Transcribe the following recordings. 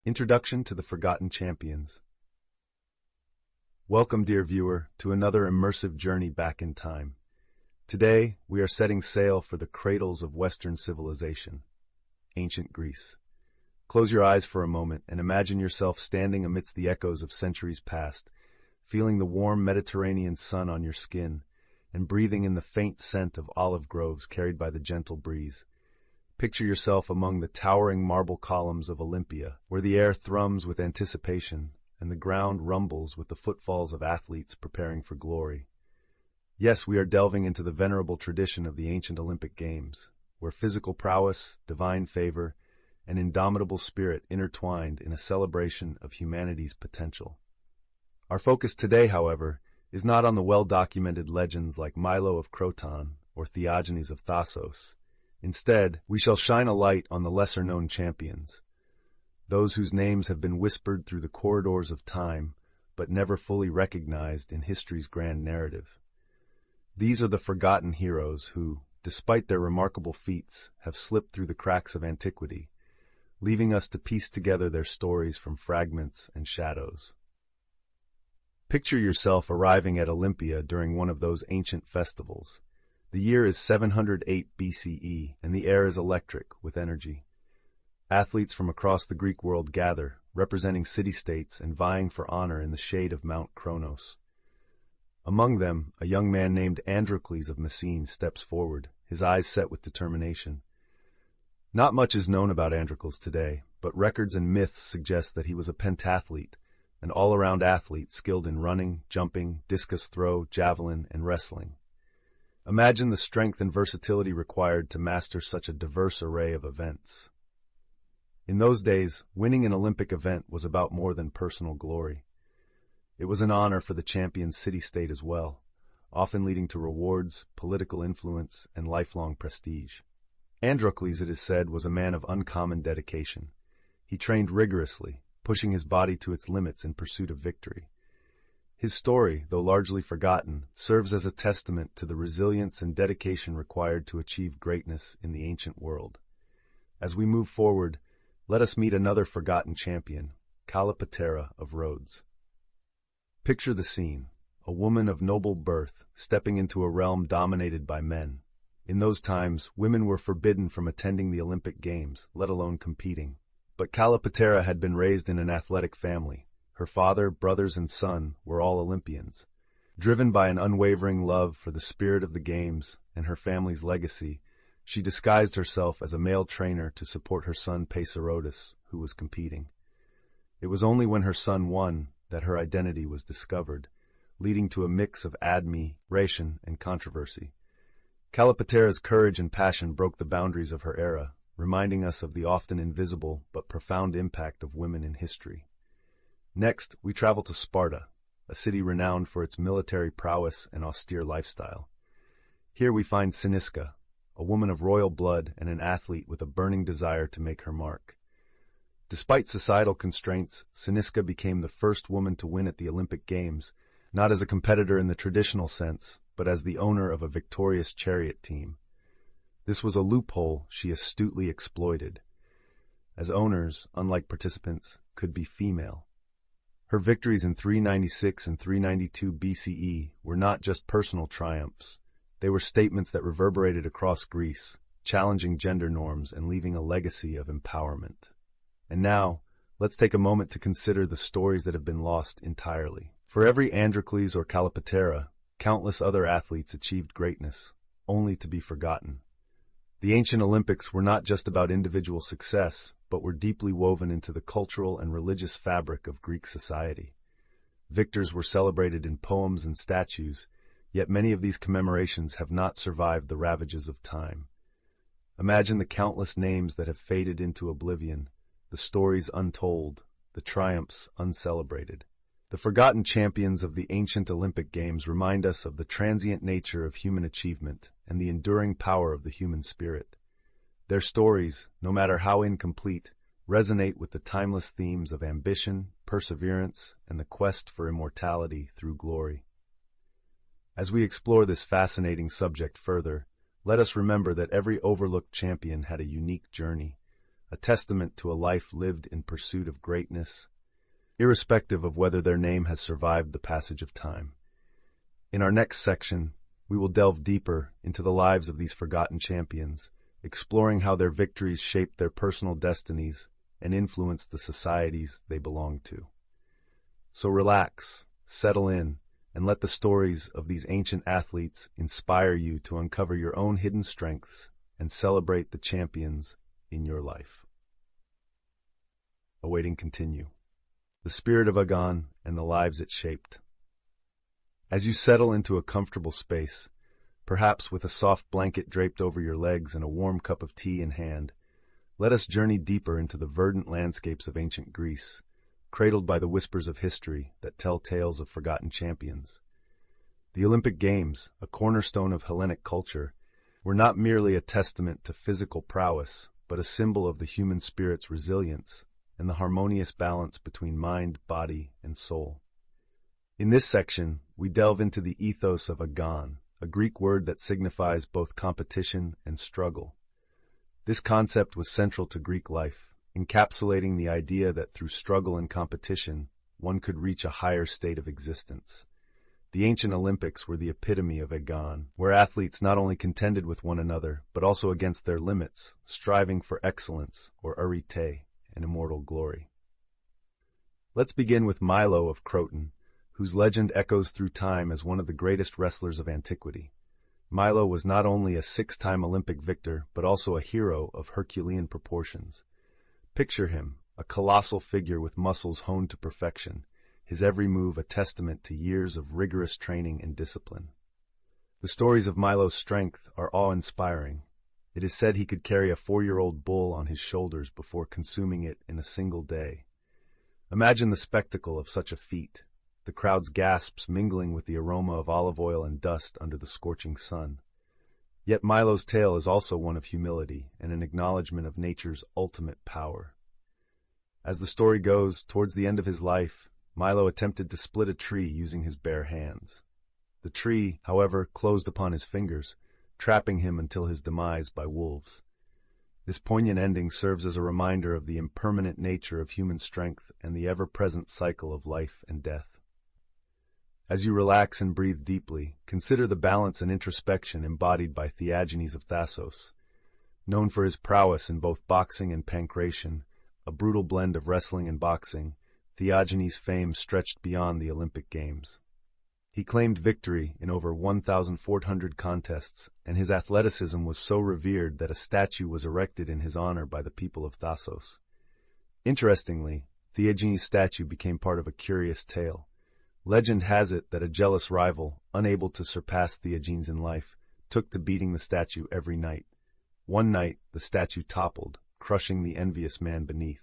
Introduction to the Forgotten Champions. Welcome, dear viewer, to another immersive journey back in time. Today, we are setting sail for the cradles of Western civilization, ancient Greece. Close your eyes for a moment and imagine yourself standing amidst the echoes of centuries past, feeling the warm Mediterranean sun on your skin and breathing in the faint scent of olive groves carried by the gentle breeze. Picture yourself among the towering marble columns of Olympia, where the air thrums with anticipation and the ground rumbles with the footfalls of athletes preparing for glory. Yes, we are delving into the venerable tradition of the ancient Olympic Games, where physical prowess, divine favor, and indomitable spirit intertwined in a celebration of humanity's potential. Our focus today, however, is not on the well-documented legends like Milo of Croton or Theogenes of Thasos. Instead, we shall shine a light on the lesser-known champions, those whose names have been whispered through the corridors of time, but never fully recognized in history's grand narrative. These are the forgotten heroes who, despite their remarkable feats, have slipped through the cracks of antiquity, leaving us to piece together their stories from fragments and shadows. Picture yourself arriving at Olympia during one of those ancient festivals. The year is 708 BCE, and the air is electric with energy. Athletes from across the Greek world gather, representing city-states and vying for honor in the shade of Mount Kronos. Among them, a young man named Androcles of Messene steps forward, his eyes set with determination. Not much is known about Androcles today, but records and myths suggest that he was a pentathlete, an all-around athlete skilled in running, jumping, discus throw, javelin, and wrestling. Imagine the strength and versatility required to master such a diverse array of events. In those days, winning an Olympic event was about more than personal glory. It was an honor for the champion's city-state as well, often leading to rewards, political influence, and lifelong prestige. Androcles, it is said, was a man of uncommon dedication. He trained rigorously, pushing his body to its limits in pursuit of victory. His story, though largely forgotten, serves as a testament to the resilience and dedication required to achieve greatness in the ancient world. As we move forward, let us meet another forgotten champion, Calipatera of Rhodes. Picture the scene, a woman of noble birth stepping into a realm dominated by men. In those times, women were forbidden from attending the Olympic Games, let alone competing. But Calipatera had been raised in an athletic family. Her father, brothers, and son were all Olympians. Driven by an unwavering love for the spirit of the games and her family's legacy, she disguised herself as a male trainer to support her son Paisirotis, who was competing. It was only when her son won that her identity was discovered, leading to a mix of admiration and controversy. Calipatera's courage and passion broke the boundaries of her era, reminding us of the often invisible but profound impact of women in history. Next, we travel to Sparta, a city renowned for its military prowess and austere lifestyle. Here we find Cynisca, a woman of royal blood and an athlete with a burning desire to make her mark. Despite societal constraints, Cynisca became the first woman to win at the Olympic Games, not as a competitor in the traditional sense, but as the owner of a victorious chariot team. This was a loophole she astutely exploited, as owners, unlike participants, could be female. Her victories in 396 and 392 BCE were not just personal triumphs. They were statements that reverberated across Greece, challenging gender norms and leaving a legacy of empowerment. And now, let's take a moment to consider the stories that have been lost entirely. For every Androcles or Calipatera, countless other athletes achieved greatness, only to be forgotten. The ancient Olympics were not just about individual success, but were deeply woven into the cultural and religious fabric of Greek society. Victors were celebrated in poems and statues, yet many of these commemorations have not survived the ravages of time. Imagine the countless names that have faded into oblivion, the stories untold, the triumphs uncelebrated. The forgotten champions of the ancient Olympic Games remind us of the transient nature of human achievement and the enduring power of the human spirit. Their stories, no matter how incomplete, resonate with the timeless themes of ambition, perseverance, and the quest for immortality through glory. As we explore this fascinating subject further, let us remember that every overlooked champion had a unique journey, a testament to a life lived in pursuit of greatness, irrespective of whether their name has survived the passage of time. In our next section, we will delve deeper into the lives of these forgotten champions, exploring how their victories shaped their personal destinies and influenced the societies they belonged to. So relax, settle in, and let the stories of these ancient athletes inspire you to uncover your own hidden strengths and celebrate the champions in your life. Awaiting continue. The spirit of bygone and the lives it shaped. As you settle into a comfortable space, perhaps with a soft blanket draped over your legs and a warm cup of tea in hand, let us journey deeper into the verdant landscapes of ancient Greece, cradled by the whispers of history that tell tales of forgotten champions. The Olympic Games, a cornerstone of Hellenic culture, were not merely a testament to physical prowess, but a symbol of the human spirit's resilience and the harmonious balance between mind, body, and soul. In this section, we delve into the ethos of bygone, a Greek word that signifies both competition and struggle. This concept was central to Greek life, encapsulating the idea that through struggle and competition, one could reach a higher state of existence. The ancient Olympics were the epitome of bygone, where athletes not only contended with one another, but also against their limits, striving for excellence, or arete, and immortal glory. Let's begin with Milo of Croton, whose legend echoes through time as one of the greatest wrestlers of antiquity. Milo was not only a six-time Olympic victor, but also a hero of Herculean proportions. Picture him, a colossal figure with muscles honed to perfection, his every move a testament to years of rigorous training and discipline. The stories of Milo's strength are awe-inspiring. It is said he could carry a 4-year-old bull on his shoulders before consuming it in a single day. Imagine the spectacle of such a feat, the crowd's gasps mingling with the aroma of olive oil and dust under the scorching sun. Yet Milo's tale is also one of humility and an acknowledgement of nature's ultimate power. As the story goes, towards the end of his life, Milo attempted to split a tree using his bare hands. The tree, however, closed upon his fingers, trapping him until his demise by wolves. This poignant ending serves as a reminder of the impermanent nature of human strength and the ever-present cycle of life and death. As you relax and breathe deeply, consider the balance and introspection embodied by Theagenes of Thasos. Known for his prowess in both boxing and pankration, a brutal blend of wrestling and boxing, Theagenes' fame stretched beyond the Olympic Games. He claimed victory in over 1,400 contests, and his athleticism was so revered that a statue was erected in his honor by the people of Thasos. Interestingly, Theagenes' statue became part of a curious tale. Legend has it that a jealous rival, unable to surpass Theagenes in life, took to beating the statue every night. One night, the statue toppled, crushing the envious man beneath.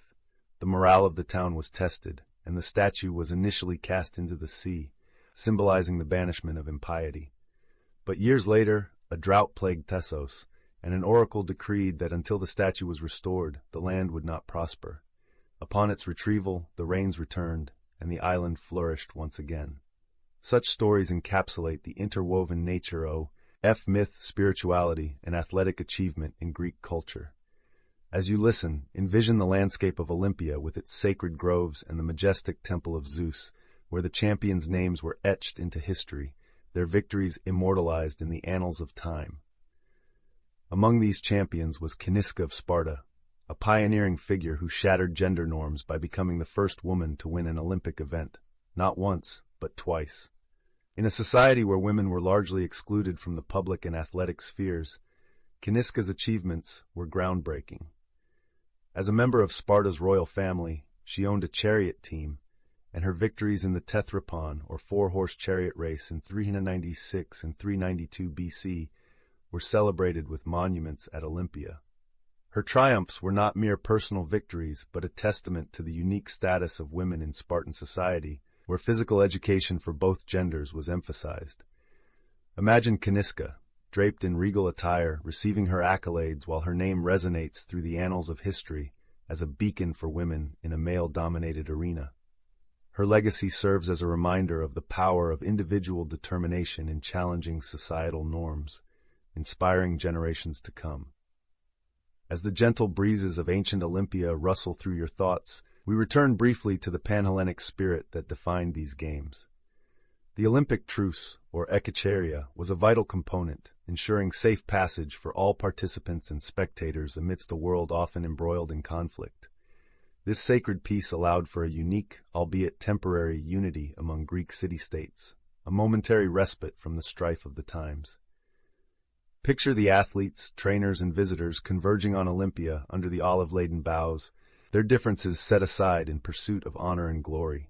The morale of the town was tested, and the statue was initially cast into the sea, symbolizing the banishment of impiety. But years later, a drought plagued Thasos, and an oracle decreed that until the statue was restored, the land would not prosper. Upon its retrieval, the rains returned, and the island flourished once again. Such stories encapsulate the interwoven nature of myth, spirituality, and athletic achievement in Greek culture. As you listen, envision the landscape of Olympia with its sacred groves and the majestic temple of Zeus, where the champions' names were etched into history, their victories immortalized in the annals of time. Among these champions was Caniska of Sparta, a pioneering figure who shattered gender norms by becoming the first woman to win an Olympic event, not once, but twice. In a society where women were largely excluded from the public and athletic spheres, Caniska's achievements were groundbreaking. As a member of Sparta's royal family, she owned a chariot team, and her victories in the Tethrypon, or 4-horse chariot race in 396 and 392 BC, were celebrated with monuments at Olympia. Her triumphs were not mere personal victories, but a testament to the unique status of women in Spartan society, where physical education for both genders was emphasized. Imagine Caniska, draped in regal attire, receiving her accolades while her name resonates through the annals of history as a beacon for women in a male-dominated arena. Her legacy serves as a reminder of the power of individual determination in challenging societal norms, inspiring generations to come. As the gentle breezes of ancient Olympia rustle through your thoughts, we return briefly to the Panhellenic spirit that defined these games. The Olympic truce, or ekacheria, was a vital component, ensuring safe passage for all participants and spectators amidst a world often embroiled in conflict. This sacred peace allowed for a unique, albeit temporary, unity among Greek city-states, a momentary respite from the strife of the times. Picture the athletes, trainers, and visitors converging on Olympia under the olive-laden boughs, their differences set aside in pursuit of honor and glory.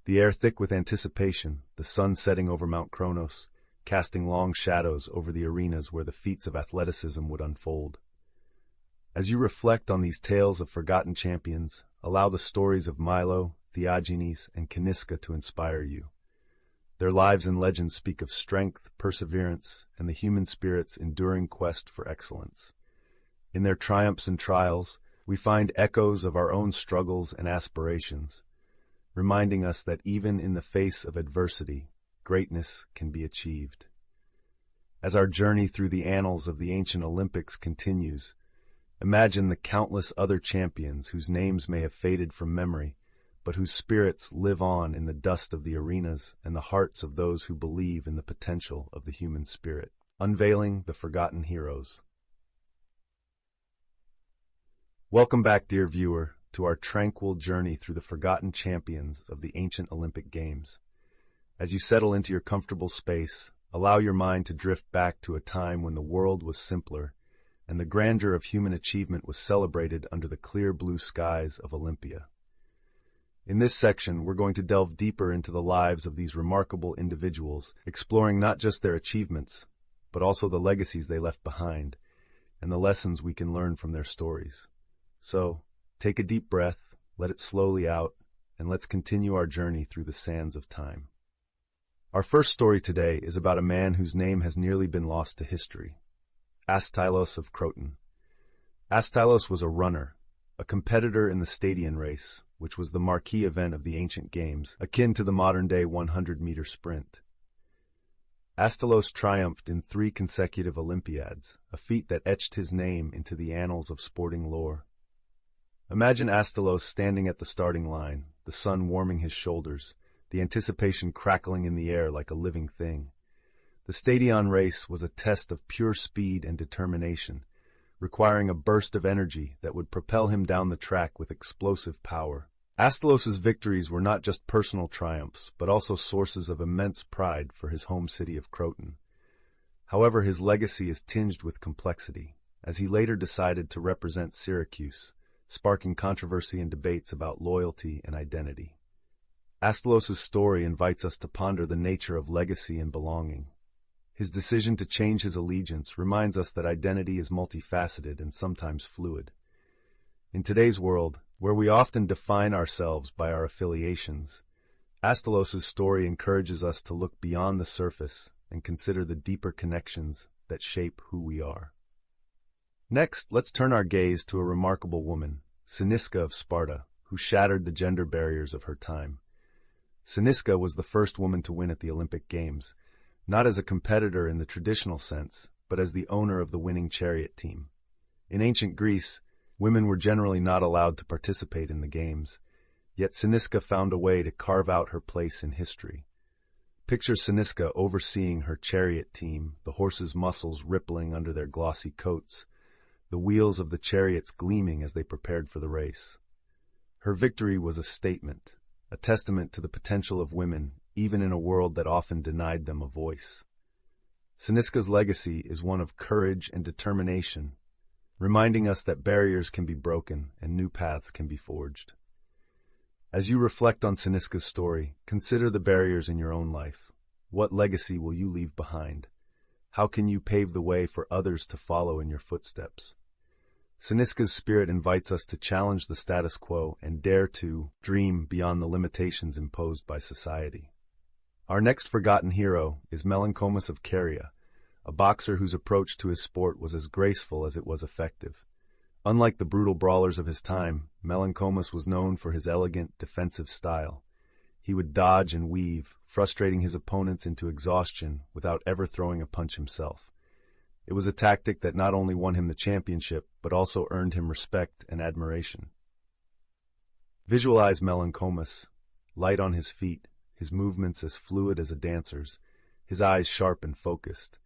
The air thick with anticipation, the sun setting over Mount Kronos, casting long shadows over the arenas where the feats of athleticism would unfold. As you reflect on these tales of forgotten champions, allow the stories of Milo, Theagenes, and Caniska to inspire you. Their lives and legends speak of strength, perseverance, and the human spirit's enduring quest for excellence. In their triumphs and trials, we find echoes of our own struggles and aspirations, reminding us that even in the face of adversity, greatness can be achieved. As our journey through the annals of the ancient Olympics continues, imagine the countless other champions whose names may have faded from memory, but whose spirits live on in the dust of the arenas and the hearts of those who believe in the potential of the human spirit. Unveiling the Forgotten Heroes. Welcome back, dear viewer, to our tranquil journey through the forgotten champions of the ancient Olympic Games. As you settle into your comfortable space, allow your mind to drift back to a time when the world was simpler and the grandeur of human achievement was celebrated under the clear blue skies of Olympia. In this section, we're going to delve deeper into the lives of these remarkable individuals, exploring not just their achievements, but also the legacies they left behind and the lessons we can learn from their stories. So, take a deep breath, let it slowly out, and let's continue our journey through the sands of time. Our first story today is about a man whose name has nearly been lost to history, Astylos of Croton. Astylos was a runner, a competitor in the Stadion race, which was the marquee event of the ancient games, akin to the modern-day 100-meter sprint. Astylos triumphed in 3 consecutive Olympiads, a feat that etched his name into the annals of sporting lore. Imagine Astylos standing at the starting line, the sun warming his shoulders, the anticipation crackling in the air like a living thing. The Stadion race was a test of pure speed and determination, requiring a burst of energy that would propel him down the track with explosive power. Astylos's victories were not just personal triumphs, but also sources of immense pride for his home city of Croton. However, his legacy is tinged with complexity, as he later decided to represent Syracuse, sparking controversy and debates about loyalty and identity. Astylos's story invites us to ponder the nature of legacy and belonging. His decision to change his allegiance reminds us that identity is multifaceted and sometimes fluid. In today's world, where we often define ourselves by our affiliations, Astylos's story encourages us to look beyond the surface and consider the deeper connections that shape who we are. Next, let's turn our gaze to a remarkable woman, Cyniska of Sparta, who shattered the gender barriers of her time. Cyniska was the first woman to win at the Olympic Games, not as a competitor in the traditional sense, but as the owner of the winning chariot team. In ancient Greece, women were generally not allowed to participate in the games, yet Cyniska found a way to carve out her place in history. Picture Cyniska overseeing her chariot team, the horses' muscles rippling under their glossy coats, the wheels of the chariots gleaming as they prepared for the race. Her victory was a statement, a testament to the potential of women, even in a world that often denied them a voice. Cyniska's legacy is one of courage and determination, reminding us that barriers can be broken and new paths can be forged. As you reflect on Cyniska's story, consider the barriers in your own life. What legacy will you leave behind? How can you pave the way for others to follow in your footsteps? Cyniska's spirit invites us to challenge the status quo and dare to dream beyond the limitations imposed by society. Our next forgotten hero is Melanchomus of Caria, a boxer whose approach to his sport was as graceful as it was effective. Unlike the brutal brawlers of his time, Melanchomus was known for his elegant, defensive style. He would dodge and weave, frustrating his opponents into exhaustion without ever throwing a punch himself. It was a tactic that not only won him the championship, but also earned him respect and admiration. Visualize Meloncomus, light on his feet, his movements as fluid as a dancer's, his eyes sharp and focused.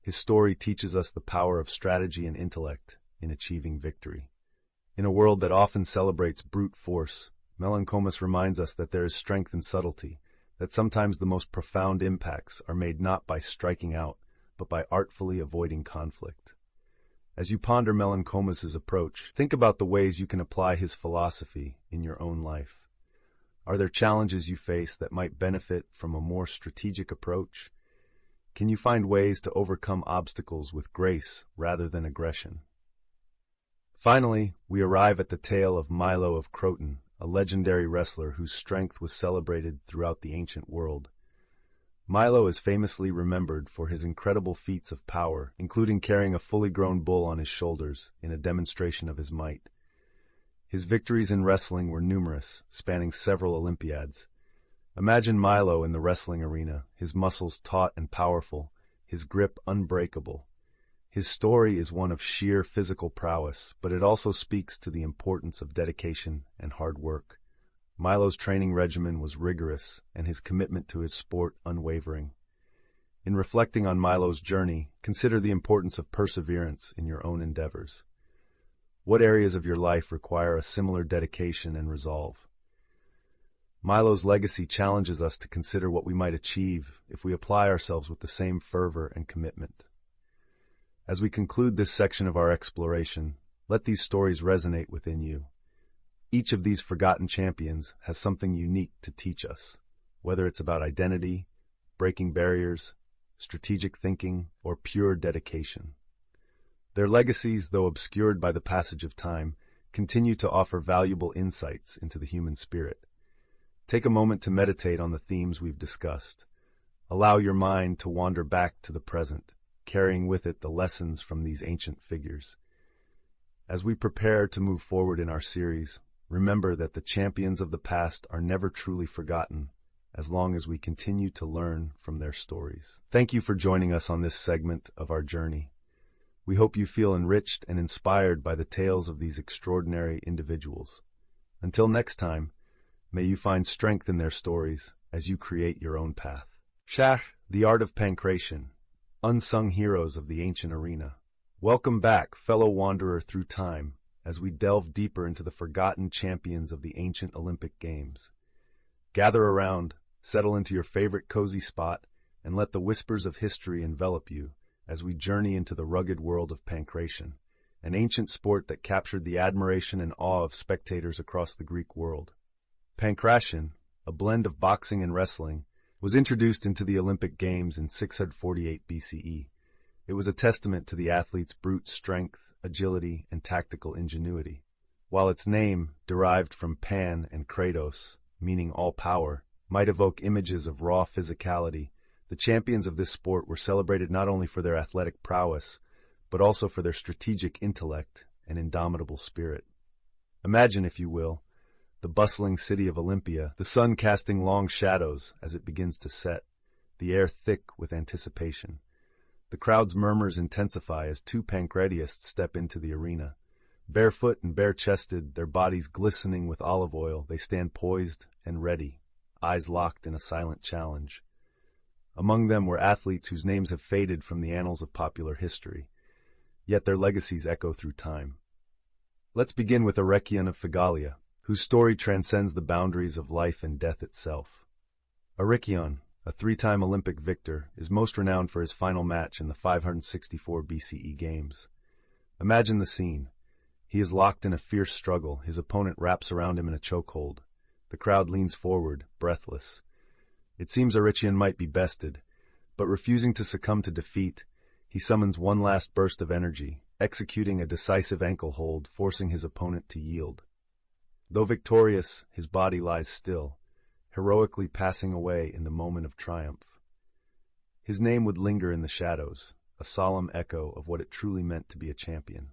His story teaches us the power of strategy and intellect in achieving victory. In a world that often celebrates brute force, Meloncomus reminds us that there is strength in subtlety, that sometimes the most profound impacts are made not by striking out, but by artfully avoiding conflict. As you ponder Meloncomus's approach, think about the ways you can apply his philosophy in your own life. Are there challenges you face that might benefit from a more strategic approach? Can you find ways to overcome obstacles with grace rather than aggression? Finally, we arrive at the tale of Milo of Croton, a legendary wrestler whose strength was celebrated throughout the ancient world. Milo is famously remembered for his incredible feats of power, including carrying a fully grown bull on his shoulders in a demonstration of his might. His victories in wrestling were numerous, spanning several Olympiads. Imagine Milo in the wrestling arena, his muscles taut and powerful, his grip unbreakable. His story is one of sheer physical prowess, but it also speaks to the importance of dedication and hard work. Milo's training regimen was rigorous, and his commitment to his sport unwavering. In reflecting on Milo's journey, consider the importance of perseverance in your own endeavors. What areas of your life require a similar dedication and resolve? Milo's legacy challenges us to consider what we might achieve if we apply ourselves with the same fervor and commitment. As we conclude this section of our exploration, let these stories resonate within you. Each of these forgotten champions has something unique to teach us, whether it's about identity, breaking barriers, strategic thinking, or pure dedication. Their legacies, though obscured by the passage of time, continue to offer valuable insights into the human spirit. Take a moment to meditate on the themes we've discussed. Allow your mind to wander back to the present, carrying with it the lessons from these ancient figures. As we prepare to move forward in our series, remember that the champions of the past are never truly forgotten, as long as we continue to learn from their stories. Thank you for joining us on this segment of our journey. We hope you feel enriched and inspired by the tales of these extraordinary individuals. Until next time, may you find strength in their stories as you create your own path. Schach, the art of pancration, unsung heroes of the ancient arena. Welcome back, fellow wanderer through time, as we delve deeper into the forgotten champions of the ancient Olympic Games. Gather around, settle into your favorite cozy spot, and let the whispers of history envelop you as we journey into the rugged world of pancration, an ancient sport that captured the admiration and awe of spectators across the Greek world. Pancration, a blend of boxing and wrestling, was introduced into the Olympic Games in 648 BCE. It was a testament to the athlete's brute strength, agility, and tactical ingenuity. While its name, derived from Pan and Kratos, meaning all power, might evoke images of raw physicality, the champions of this sport were celebrated not only for their athletic prowess, but also for their strategic intellect and indomitable spirit. Imagine, if you will, the bustling city of Olympia, the sun casting long shadows as it begins to set, the air thick with anticipation. The crowd's murmurs intensify as two pancratiasts step into the arena. Barefoot and bare-chested, their bodies glistening with olive oil, they stand poised and ready, eyes locked in a silent challenge. Among them were athletes whose names have faded from the annals of popular history, yet their legacies echo through time. Let's begin with Arechion of Phigalia, whose story transcends the boundaries of life and death itself. Arechion, a three-time Olympic victor, is most renowned for his final match in the 564 BCE Games. Imagine the scene. He is locked in a fierce struggle, his opponent wraps around him in a chokehold. The crowd leans forward, breathless. It seems Arechion might be bested, but refusing to succumb to defeat, he summons one last burst of energy, executing a decisive ankle hold, forcing his opponent to yield. Though victorious, his body lies still, heroically passing away in the moment of triumph. His name would linger in the shadows, a solemn echo of what it truly meant to be a champion.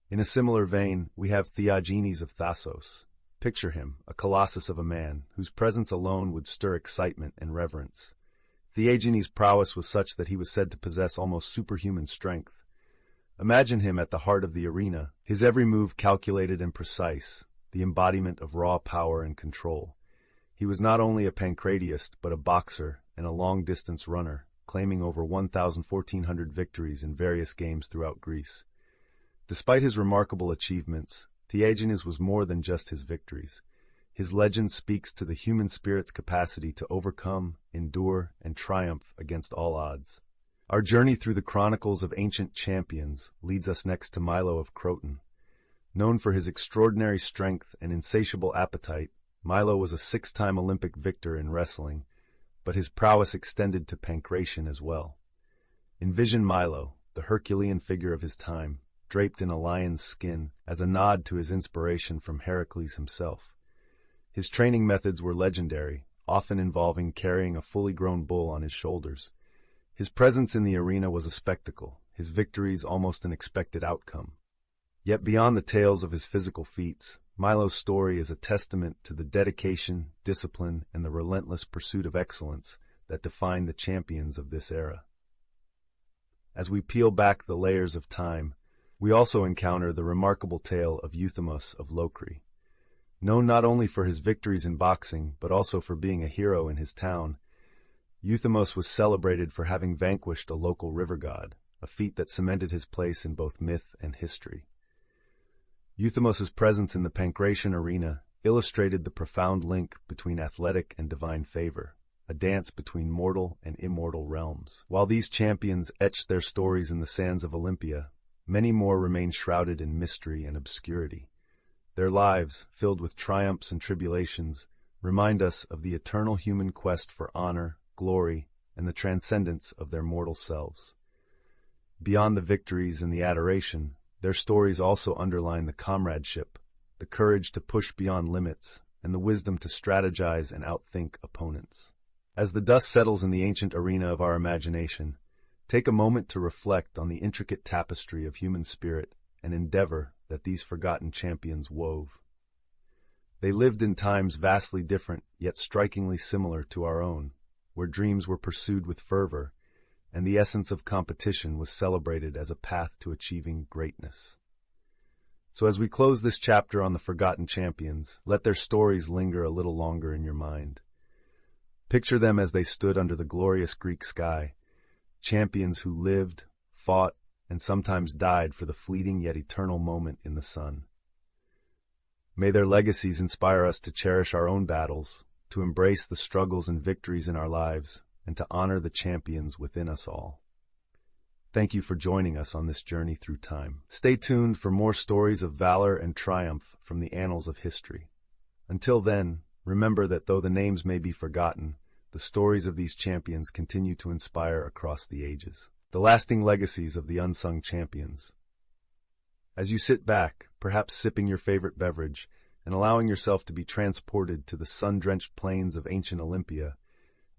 In a similar vein, we have Theagenes of Thasos. Picture him, a colossus of a man, whose presence alone would stir excitement and reverence. Theagenes' prowess was such that he was said to possess almost superhuman strength. Imagine him at the heart of the arena, his every move calculated and precise, the embodiment of raw power and control. He was not only a pancratiast, but a boxer and a long-distance runner, claiming over 1,400 victories in various games throughout Greece. Despite his remarkable achievements, Theagenes was more than just his victories. His legend speaks to the human spirit's capacity to overcome, endure, and triumph against all odds. Our journey through the chronicles of ancient champions leads us next to Milo of Croton. Known for his extraordinary strength and insatiable appetite, Milo was a 6-time Olympic victor in wrestling, but his prowess extended to pancration as well. Envision Milo, the Herculean figure of his time, draped in a lion's skin as a nod to his inspiration from Heracles himself. His training methods were legendary, often involving carrying a fully grown bull on his shoulders. His presence in the arena was a spectacle, his victories almost an expected outcome. Yet beyond the tales of his physical feats, Milo's story is a testament to the dedication, discipline, and the relentless pursuit of excellence that define the champions of this era. As we peel back the layers of time, we also encounter the remarkable tale of Euthymus of Locri. Known not only for his victories in boxing, but also for being a hero in his town, Euthymus was celebrated for having vanquished a local river god, a feat that cemented his place in both myth and history. Euthymus's presence in the pancration arena illustrated the profound link between athletic and divine favor, a dance between mortal and immortal realms. While these champions etched their stories in the sands of Olympia, many more remain shrouded in mystery and obscurity. Their lives, filled with triumphs and tribulations, remind us of the eternal human quest for honor, glory, and the transcendence of their mortal selves. Beyond the victories and the adoration, their stories also underline the comradeship, the courage to push beyond limits, and the wisdom to strategize and outthink opponents. As the dust settles in the ancient arena of our imagination, take a moment to reflect on the intricate tapestry of human spirit and endeavor that these forgotten champions wove. They lived in times vastly different, yet strikingly similar to our own, where dreams were pursued with fervor, and the essence of competition was celebrated as a path to achieving greatness. So as we close this chapter on the forgotten champions, let their stories linger a little longer in your mind. Picture them as they stood under the glorious Greek sky, champions who lived, fought, and sometimes died for the fleeting yet eternal moment in the sun. May their legacies inspire us to cherish our own battles, to embrace the struggles and victories in our lives, and to honor the champions within us all. Thank you for joining us on this journey through time. Stay tuned for more stories of valor and triumph from the annals of history. Until then, remember that though the names may be forgotten, the stories of these champions continue to inspire across the ages. The lasting legacies of the unsung champions. As you sit back, perhaps sipping your favorite beverage, and allowing yourself to be transported to the sun-drenched plains of ancient Olympia,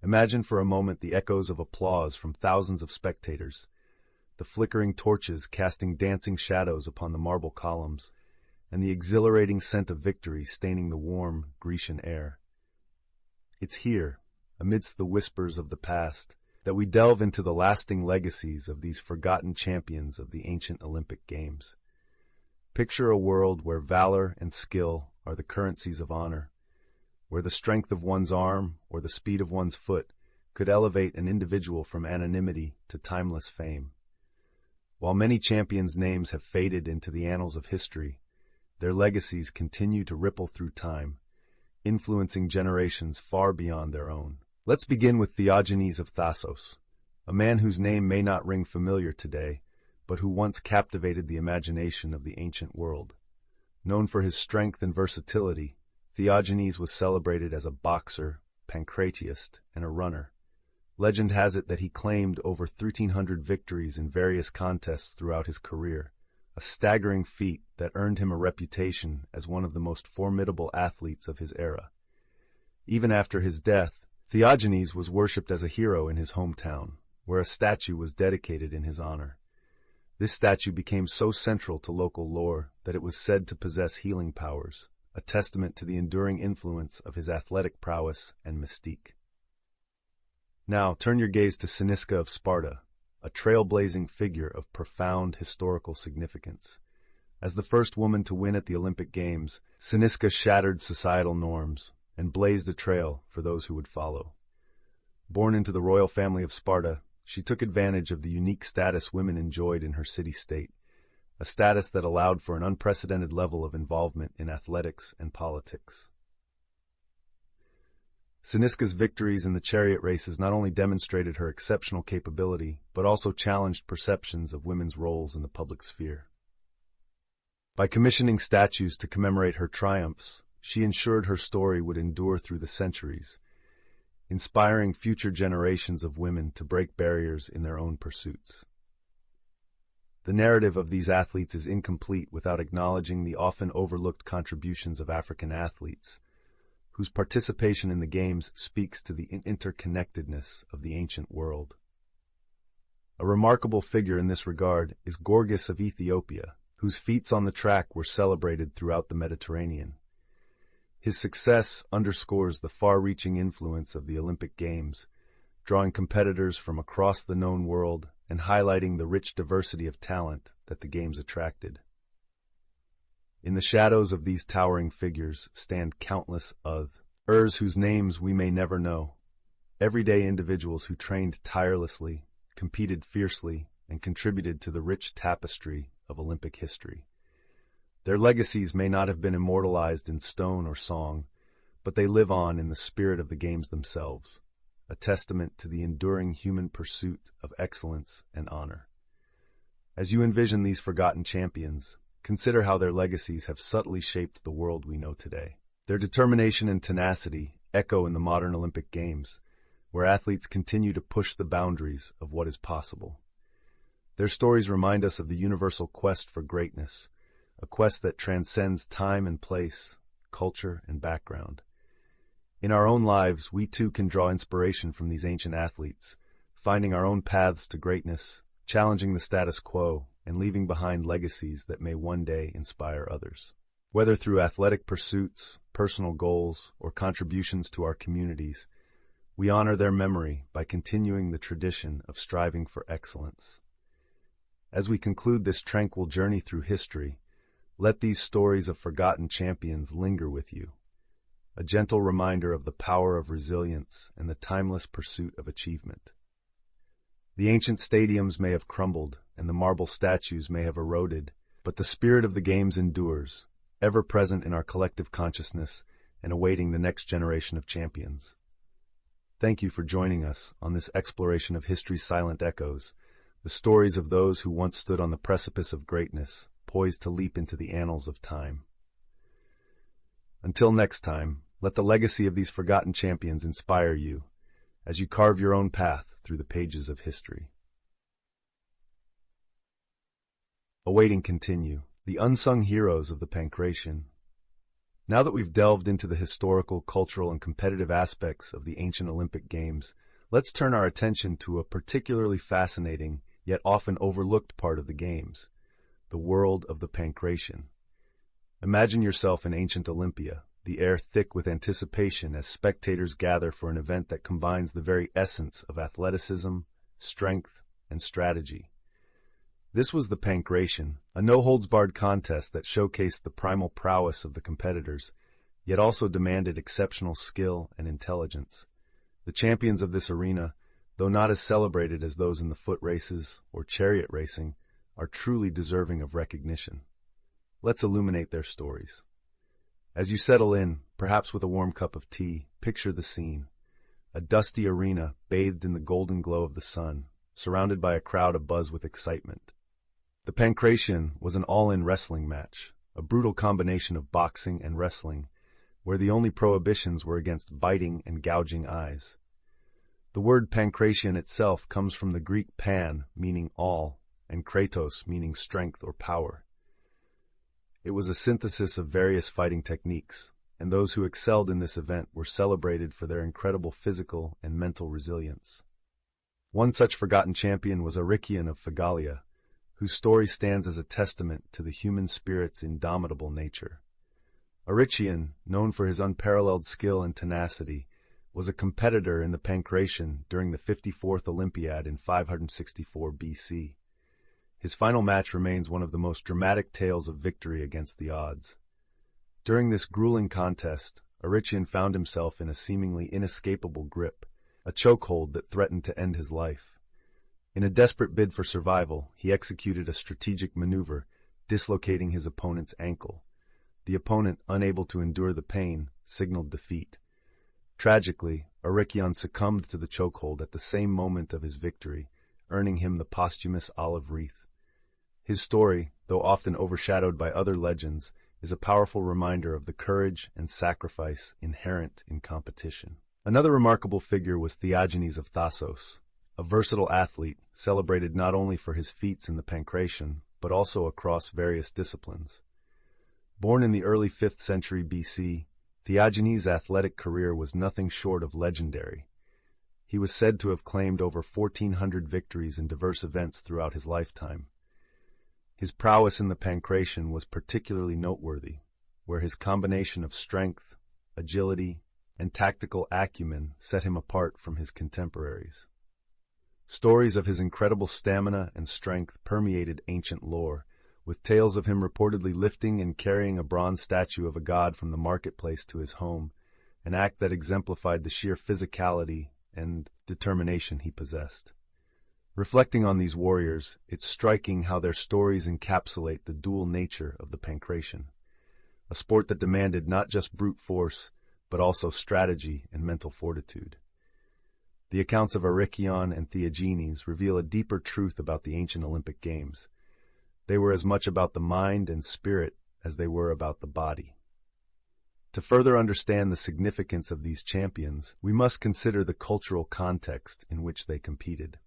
imagine for a moment the echoes of applause from thousands of spectators, the flickering torches casting dancing shadows upon the marble columns, and the exhilarating scent of victory staining the warm Grecian air. It's here, amidst the whispers of the past, that we delve into the lasting legacies of these forgotten champions of the ancient Olympic Games. Picture a world where valor and skill are the currencies of honor, where the strength of one's arm or the speed of one's foot could elevate an individual from anonymity to timeless fame. While many champions' names have faded into the annals of history, their legacies continue to ripple through time, influencing generations far beyond their own. Let's begin with Theagenes of Thasos, a man whose name may not ring familiar today, but who once captivated the imagination of the ancient world. Known for his strength and versatility, Theagenes was celebrated as a boxer, pancratiast, and a runner. Legend has it that he claimed over 1,300 victories in various contests throughout his career, a staggering feat that earned him a reputation as one of the most formidable athletes of his era. Even after his death, Theagenes was worshipped as a hero in his hometown, where a statue was dedicated in his honor. This statue became so central to local lore that it was said to possess healing powers, a testament to the enduring influence of his athletic prowess and mystique. Now, turn your gaze to Cynisca of Sparta, a trailblazing figure of profound historical significance. As the first woman to win at the Olympic Games, Cynisca shattered societal norms and blazed a trail for those who would follow. Born into the royal family of Sparta, she took advantage of the unique status women enjoyed in her city-state, a status that allowed for an unprecedented level of involvement in athletics and politics. Cynisca's victories in the chariot races not only demonstrated her exceptional capability, but also challenged perceptions of women's roles in the public sphere. By commissioning statues to commemorate her triumphs, she ensured her story would endure through the centuries, inspiring future generations of women to break barriers in their own pursuits. The narrative of these athletes is incomplete without acknowledging the often overlooked contributions of African athletes, whose participation in the Games speaks to the interconnectedness of the ancient world. A remarkable figure in this regard is Gorgas of Ethiopia, whose feats on the track were celebrated throughout the Mediterranean. His success underscores the far-reaching influence of the Olympic Games, drawing competitors from across the known world and highlighting the rich diversity of talent that the Games attracted. In the shadows of these towering figures stand countless others whose names we may never know, everyday individuals who trained tirelessly, competed fiercely, and contributed to the rich tapestry of Olympic history. Their legacies may not have been immortalized in stone or song, but they live on in the spirit of the Games themselves, a testament to the enduring human pursuit of excellence and honor. As you envision these forgotten champions, consider how their legacies have subtly shaped the world we know today. Their determination and tenacity echo in the modern Olympic Games, where athletes continue to push the boundaries of what is possible. Their stories remind us of the universal quest for greatness, a quest that transcends time and place, culture and background. In our own lives, we too can draw inspiration from these ancient athletes, finding our own paths to greatness, challenging the status quo, and leaving behind legacies that may one day inspire others. Whether through athletic pursuits, personal goals, or contributions to our communities, we honor their memory by continuing the tradition of striving for excellence. As we conclude this tranquil journey through history, let these stories of forgotten champions linger with you, a gentle reminder of the power of resilience and the timeless pursuit of achievement. The ancient stadiums may have crumbled, and the marble statues may have eroded, but the spirit of the Games endures, ever present in our collective consciousness and awaiting the next generation of champions. Thank you for joining us on this exploration of history's silent echoes, the stories of those who once stood on the precipice of greatness, poised to leap into the annals of time. Until next time, let the legacy of these forgotten champions inspire you as you carve your own path through the pages of history. Awaiting continue, the unsung heroes of the Pancration. Now that we've delved into the historical, cultural, and competitive aspects of the ancient Olympic Games, let's turn our attention to a particularly fascinating, yet often overlooked part of the Games, the world of the Pancration. Imagine yourself in ancient Olympia, the air thick with anticipation as spectators gather for an event that combines the very essence of athleticism, strength, and strategy. This was the Pancration, a no-holds-barred contest that showcased the primal prowess of the competitors, yet also demanded exceptional skill and intelligence. The champions of this arena, though not as celebrated as those in the foot races or chariot racing, are truly deserving of recognition. Let's illuminate their stories. As you settle in, perhaps with a warm cup of tea, picture the scene. A dusty arena bathed in the golden glow of the sun, surrounded by a crowd abuzz with excitement. The Pancration was an all-in wrestling match, a brutal combination of boxing and wrestling, where the only prohibitions were against biting and gouging eyes. The word Pancration itself comes from the Greek pan, meaning all, and kratos, meaning strength or power. It was a synthesis of various fighting techniques, and those who excelled in this event were celebrated for their incredible physical and mental resilience. One such forgotten champion was Aricion of Phegalia, whose story stands as a testament to the human spirit's indomitable nature. Aricion, known for his unparalleled skill and tenacity, was a competitor in the pancration during the 54th Olympiad in 564 BC. His final match remains one of the most dramatic tales of victory against the odds. During this grueling contest, Eryxion found himself in a seemingly inescapable grip, a chokehold that threatened to end his life. In a desperate bid for survival, he executed a strategic maneuver, dislocating his opponent's ankle. The opponent, unable to endure the pain, signaled defeat. Tragically, Eryxion succumbed to the chokehold at the same moment of his victory, earning him the posthumous olive wreath. His story, though often overshadowed by other legends, is a powerful reminder of the courage and sacrifice inherent in competition. Another remarkable figure was Theagenes of Thasos, a versatile athlete celebrated not only for his feats in the pancration, but also across various disciplines. Born in the early 5th century BC, Theagenes' athletic career was nothing short of legendary. He was said to have claimed over 1,400 victories in diverse events throughout his lifetime. His prowess in the pancration was particularly noteworthy, where his combination of strength, agility, and tactical acumen set him apart from his contemporaries. Stories of his incredible stamina and strength permeated ancient lore, with tales of him reportedly lifting and carrying a bronze statue of a god from the marketplace to his home, an act that exemplified the sheer physicality and determination he possessed. Reflecting on these warriors, it's striking how their stories encapsulate the dual nature of the pancration, a sport that demanded not just brute force, but also strategy and mental fortitude. The accounts of Eryxion and Theagenes reveal a deeper truth about the ancient Olympic Games. They were as much about the mind and spirit as they were about the body. To further understand the significance of these champions, we must consider the cultural context in which they competed.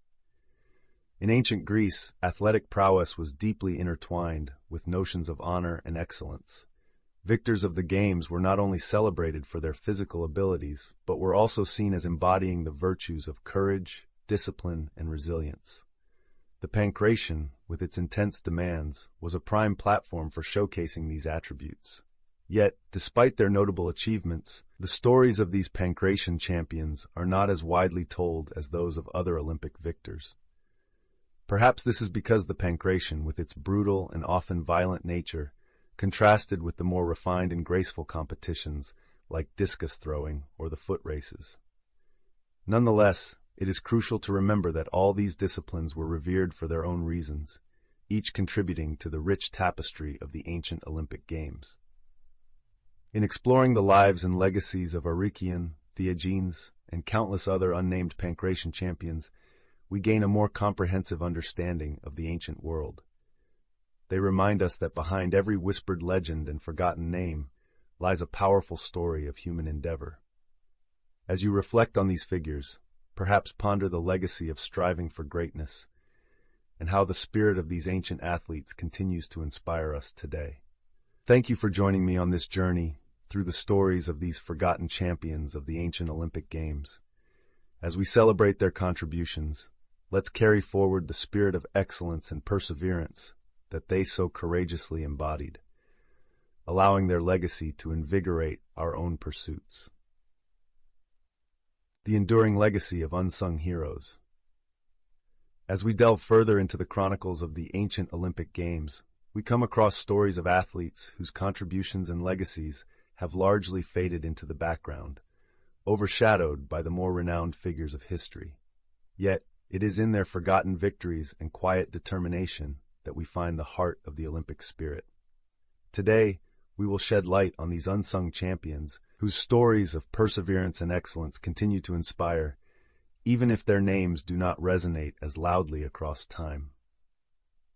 In ancient Greece, athletic prowess was deeply intertwined with notions of honor and excellence. Victors of the games were not only celebrated for their physical abilities, but were also seen as embodying the virtues of courage, discipline, and resilience. The pancration, with its intense demands, was a prime platform for showcasing these attributes. Yet, despite their notable achievements, the stories of these pancration champions are not as widely told as those of other Olympic victors. Perhaps this is because the pancration, with its brutal and often violent nature, contrasted with the more refined and graceful competitions like discus throwing or the foot races. Nonetheless, it is crucial to remember that all these disciplines were revered for their own reasons, each contributing to the rich tapestry of the ancient Olympic Games. In exploring the lives and legacies of Eryxion, Theagenes, and countless other unnamed pancration champions, we gain a more comprehensive understanding of the ancient world. They remind us that behind every whispered legend and forgotten name lies a powerful story of human endeavor. As you reflect on these figures, perhaps ponder the legacy of striving for greatness and how the spirit of these ancient athletes continues to inspire us today. Thank you for joining me on this journey through the stories of these forgotten champions of the ancient Olympic Games. As we celebrate their contributions, let's carry forward the spirit of excellence and perseverance that they so courageously embodied, allowing their legacy to invigorate our own pursuits. The enduring legacy of unsung heroes. As we delve further into the chronicles of the ancient Olympic Games, we come across stories of athletes whose contributions and legacies have largely faded into the background, overshadowed by the more renowned figures of history. Yet, it is in their forgotten victories and quiet determination that we find the heart of the Olympic spirit. Today, we will shed light on these unsung champions whose stories of perseverance and excellence continue to inspire, even if their names do not resonate as loudly across time.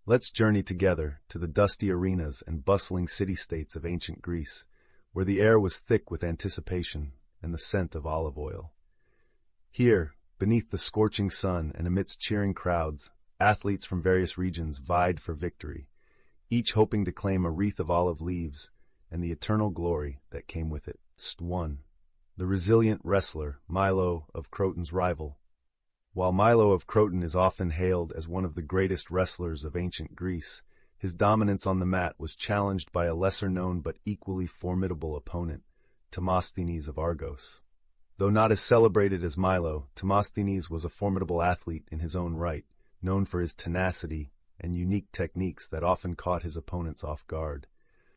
Let's journey together to the dusty arenas and bustling city-states of ancient Greece, where the air was thick with anticipation and the scent of olive oil. Here, beneath the scorching sun and amidst cheering crowds, athletes from various regions vied for victory, each hoping to claim a wreath of olive leaves and the eternal glory that came with it. One, the resilient wrestler Milo of Croton's rival. While Milo of Croton is often hailed as one of the greatest wrestlers of ancient Greece, his dominance on the mat was challenged by a lesser-known but equally formidable opponent, Demosthenes of Argos. Though not as celebrated as Milo, Demosthenes was a formidable athlete in his own right, known for his tenacity and unique techniques that often caught his opponents off guard.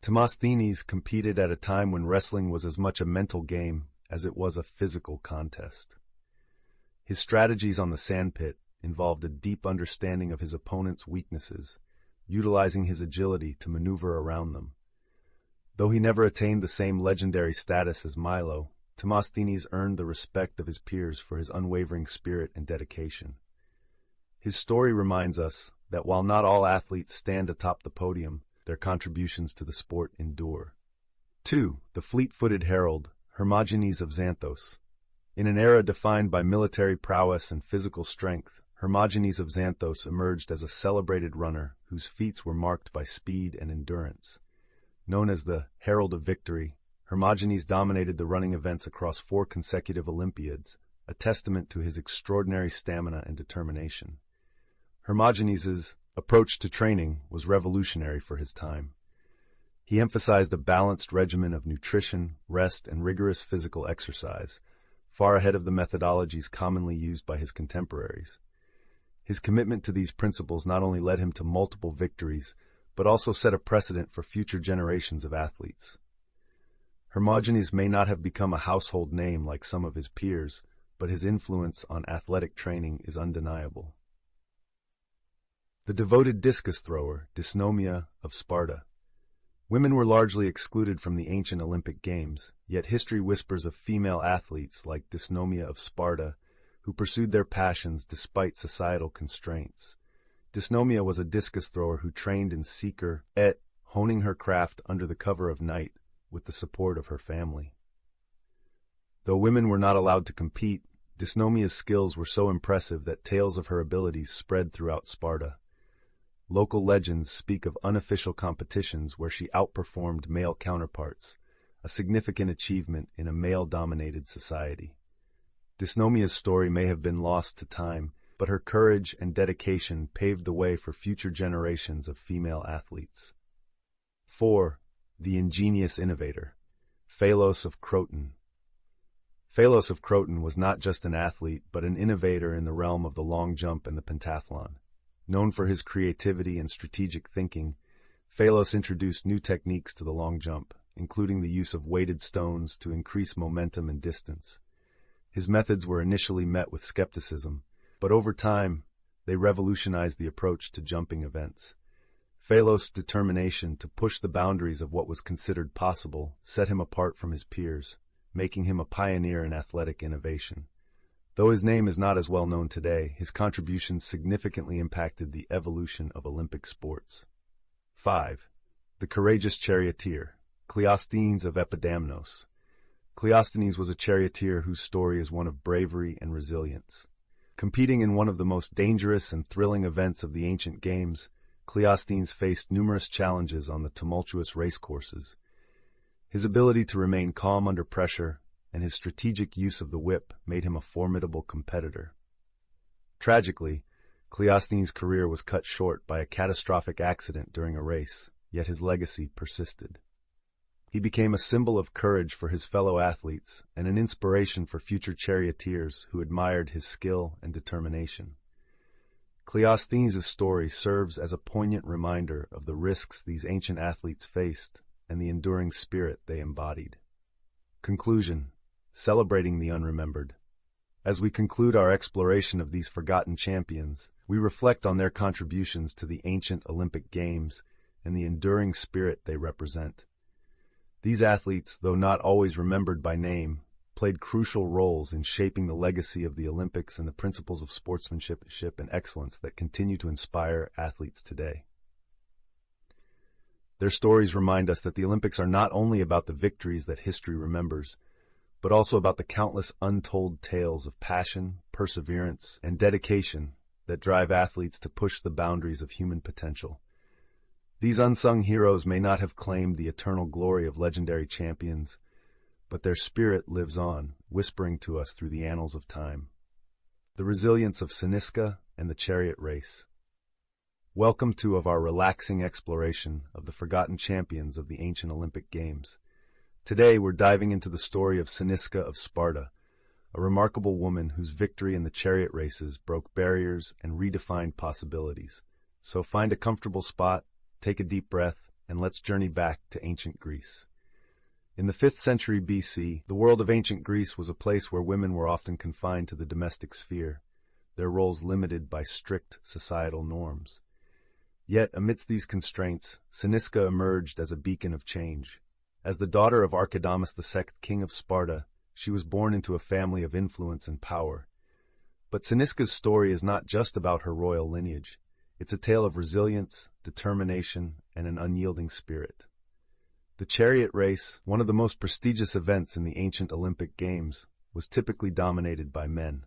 Demosthenes competed at a time when wrestling was as much a mental game as it was a physical contest. His strategies on the sandpit involved a deep understanding of his opponent's weaknesses, utilizing his agility to maneuver around them. Though he never attained the same legendary status as Milo, Demosthenes earned the respect of his peers for his unwavering spirit and dedication. His story reminds us that while not all athletes stand atop the podium, their contributions to the sport endure. 2. The fleet-footed herald, Hermogenes of Xanthos. In an era defined by military prowess and physical strength, Hermogenes of Xanthos emerged as a celebrated runner whose feats were marked by speed and endurance. Known as the Herald of Victory, Hermogenes dominated the running events across 4 consecutive Olympiads, a testament to his extraordinary stamina and determination. Hermogenes's approach to training was revolutionary for his time. He emphasized a balanced regimen of nutrition, rest, and rigorous physical exercise, far ahead of the methodologies commonly used by his contemporaries. His commitment to these principles not only led him to multiple victories, but also set a precedent for future generations of athletes. Hermogenes may not have become a household name like some of his peers, but his influence on athletic training is undeniable. The devoted discus thrower, Dysnomia of Sparta. Women were largely excluded from the ancient Olympic Games, yet history whispers of female athletes like Dysnomia of Sparta, who pursued their passions despite societal constraints. Dysnomia was a discus thrower who trained in seeker et, honing her craft under the cover of night with the support of her family. Though women were not allowed to compete, Dysnomia's skills were so impressive that tales of her abilities spread throughout Sparta. Local legends speak of unofficial competitions where she outperformed male counterparts, a significant achievement in a male-dominated society. Dysnomia's story may have been lost to time, but her courage and dedication paved the way for future generations of female athletes. 4. The ingenious innovator, Phalos of Croton. Phalos of Croton was not just an athlete, but an innovator in the realm of the long jump and the pentathlon. Known for his creativity and strategic thinking, Phalos introduced new techniques to the long jump, including the use of weighted stones to increase momentum and distance. His methods were initially met with skepticism, but over time, they revolutionized the approach to jumping events. Phalos' determination to push the boundaries of what was considered possible set him apart from his peers, making him a pioneer in athletic innovation. Though his name is not as well known today, his contributions significantly impacted the evolution of Olympic sports. 5. The courageous charioteer, Cleisthenes of Epidamnos. Cleisthenes was a charioteer whose story is one of bravery and resilience. Competing in one of the most dangerous and thrilling events of the ancient games, Cleisthenes faced numerous challenges on the tumultuous racecourses. His ability to remain calm under pressure and his strategic use of the whip made him a formidable competitor. Tragically, Cleisthenes' career was cut short by a catastrophic accident during a race, yet his legacy persisted. He became a symbol of courage for his fellow athletes and an inspiration for future charioteers who admired his skill and determination. Cleisthenes' story serves as a poignant reminder of the risks these ancient athletes faced and the enduring spirit they embodied. Conclusion: celebrating the unremembered. As we conclude our exploration of these forgotten champions, we reflect on their contributions to the ancient Olympic Games and the enduring spirit they represent. These athletes, though not always remembered by name, played crucial roles in shaping the legacy of the Olympics and the principles of sportsmanship and excellence that continue to inspire athletes today. Their stories remind us that the Olympics are not only about the victories that history remembers, but also about the countless untold tales of passion, perseverance, and dedication that drive athletes to push the boundaries of human potential. These unsung heroes may not have claimed the eternal glory of legendary champions, but their spirit lives on, whispering to us through the annals of time. The resilience of Cynisca and the chariot race. Welcome to our relaxing exploration of the forgotten champions of the ancient Olympic Games. Today we're diving into the story of Cynisca of Sparta, a remarkable woman whose victory in the chariot races broke barriers and redefined possibilities. So find a comfortable spot, take a deep breath, and let's journey back to ancient Greece. In the 5th century BC, the world of ancient Greece was a place where women were often confined to the domestic sphere, their roles limited by strict societal norms. Yet, amidst these constraints, Cynisca emerged as a beacon of change. As the daughter of Archidamus II, king of Sparta, she was born into a family of influence and power. But Cynisca's story is not just about her royal lineage. It's a tale of resilience, determination, and an unyielding spirit. The chariot race, one of the most prestigious events in the ancient Olympic Games, was typically dominated by men.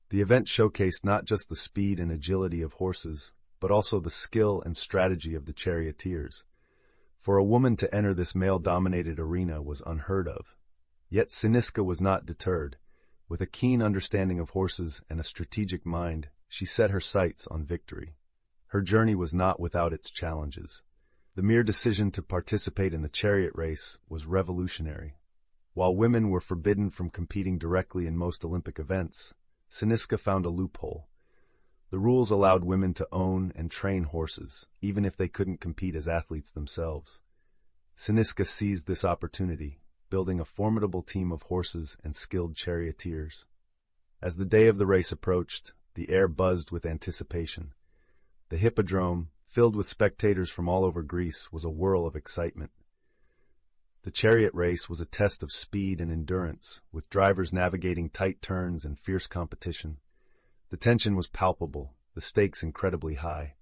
The event showcased not just the speed and agility of horses, but also the skill and strategy of the charioteers. For a woman to enter this male-dominated arena was unheard of. Yet Cynisca was not deterred. With a keen understanding of horses and a strategic mind, she set her sights on victory. Her journey was not without its challenges. The mere decision to participate in the chariot race was revolutionary. While women were forbidden from competing directly in most Olympic events, Cynisca found a loophole. The rules allowed women to own and train horses, even if they couldn't compete as athletes themselves. Cynisca seized this opportunity, building a formidable team of horses and skilled charioteers. As the day of the race approached, the air buzzed with anticipation. The hippodrome, filled with spectators from all over Greece, was a whirl of excitement. The chariot race was a test of speed and endurance, with drivers navigating tight turns and fierce competition. The tension was palpable, the stakes incredibly high.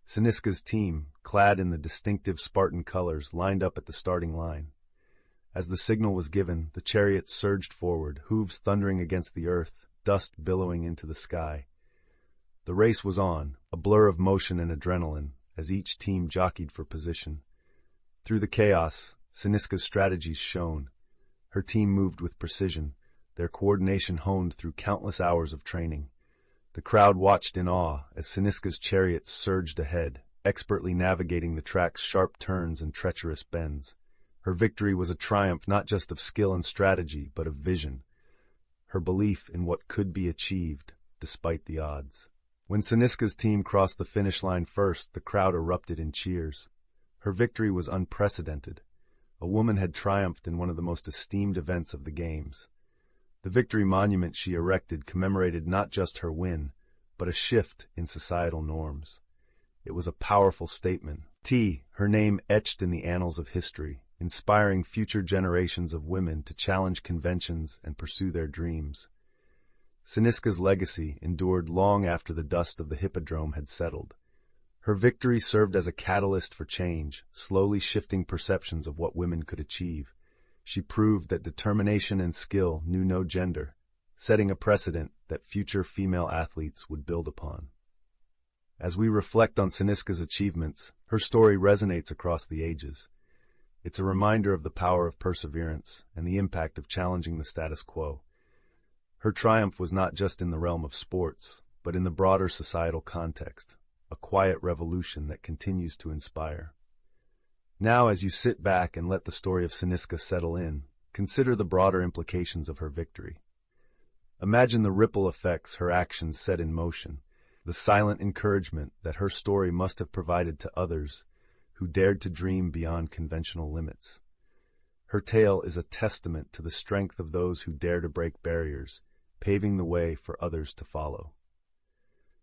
Cynisca's team, clad in the distinctive Spartan colors, lined up at the starting line. As the signal was given, the chariots surged forward, hooves thundering against the earth, dust billowing into the sky. The race was on, a blur of motion and adrenaline, as each team jockeyed for position. Through the chaos, Cynisca's strategies shone. Her team moved with precision, their coordination honed through countless hours of training. The crowd watched in awe as Cynisca's chariots surged ahead, expertly navigating the track's sharp turns and treacherous bends. Her victory was a triumph not just of skill and strategy, but of vision. Her belief in what could be achieved, despite the odds. When Cynisca's team crossed the finish line first, the crowd erupted in cheers. Her victory was unprecedented. A woman had triumphed in one of the most esteemed events of the Games. The victory monument she erected commemorated not just her win, but a shift in societal norms. It was a powerful statement. Her name etched in the annals of history, inspiring future generations of women to challenge conventions and pursue their dreams. Cynisca's legacy endured long after the dust of the hippodrome had settled. Her victory served as a catalyst for change, slowly shifting perceptions of what women could achieve. She proved that determination and skill knew no gender, setting a precedent that future female athletes would build upon. As we reflect on Cynisca's achievements, her story resonates across the ages. It's a reminder of the power of perseverance and the impact of challenging the status quo. Her triumph was not just in the realm of sports, but in the broader societal context, a quiet revolution that continues to inspire. Now, as you sit back and let the story of Cynisca settle in, consider the broader implications of her victory. Imagine the ripple effects her actions set in motion, the silent encouragement that her story must have provided to others who dared to dream beyond conventional limits. Her tale is a testament to the strength of those who dare to break barriers, paving the way for others to follow.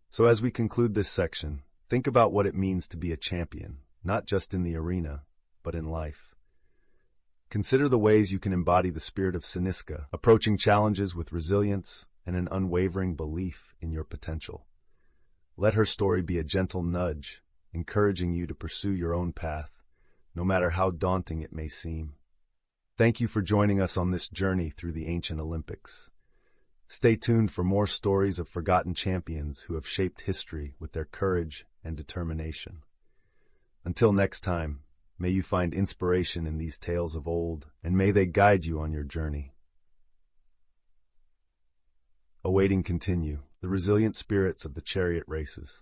So as we conclude this section, think about what it means to be a champion, not just in the arena, but in life. Consider the ways you can embody the spirit of Cynisca, approaching challenges with resilience and an unwavering belief in your potential. Let her story be a gentle nudge, encouraging you to pursue your own path, no matter how daunting it may seem. Thank you for joining us on this journey through the ancient Olympics. Stay tuned for more stories of forgotten champions who have shaped history with their courage and determination. Until next time, may you find inspiration in these tales of old, and may they guide you on your journey. Awaiting continue, the resilient spirits of the chariot races.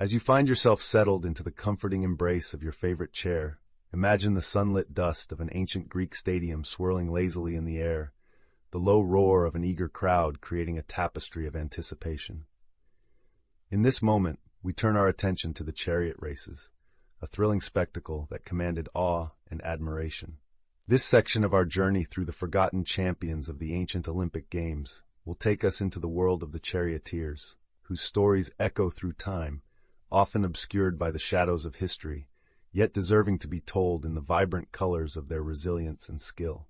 As you find yourself settled into the comforting embrace of your favorite chair, imagine the sunlit dust of an ancient Greek stadium swirling lazily in the air, the low roar of an eager crowd creating a tapestry of anticipation. In this moment, we turn our attention to the chariot races, a thrilling spectacle that commanded awe and admiration. This section of our journey through the forgotten champions of the ancient Olympic Games will take us into the world of the charioteers, whose stories echo through time, often obscured by the shadows of history, yet deserving to be told in the vibrant colors of their resilience and skill.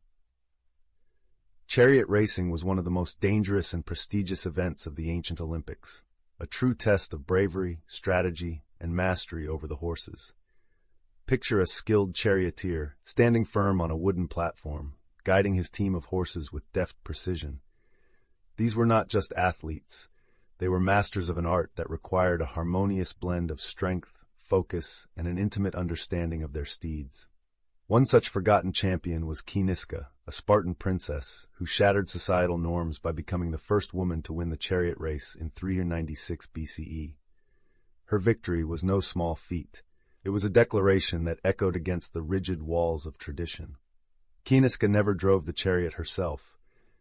Chariot racing was one of the most dangerous and prestigious events of the ancient Olympics, a true test of bravery, strategy, and mastery over the horses. Picture a skilled charioteer standing firm on a wooden platform, guiding his team of horses with deft precision. These were not just athletes. They were masters of an art that required a harmonious blend of strength, focus, and an intimate understanding of their steeds. One such forgotten champion was Kiniska, a Spartan princess who shattered societal norms by becoming the first woman to win the chariot race in 396 BCE. Her victory was no small feat. It was a declaration that echoed against the rigid walls of tradition. Kiniska never drove the chariot herself,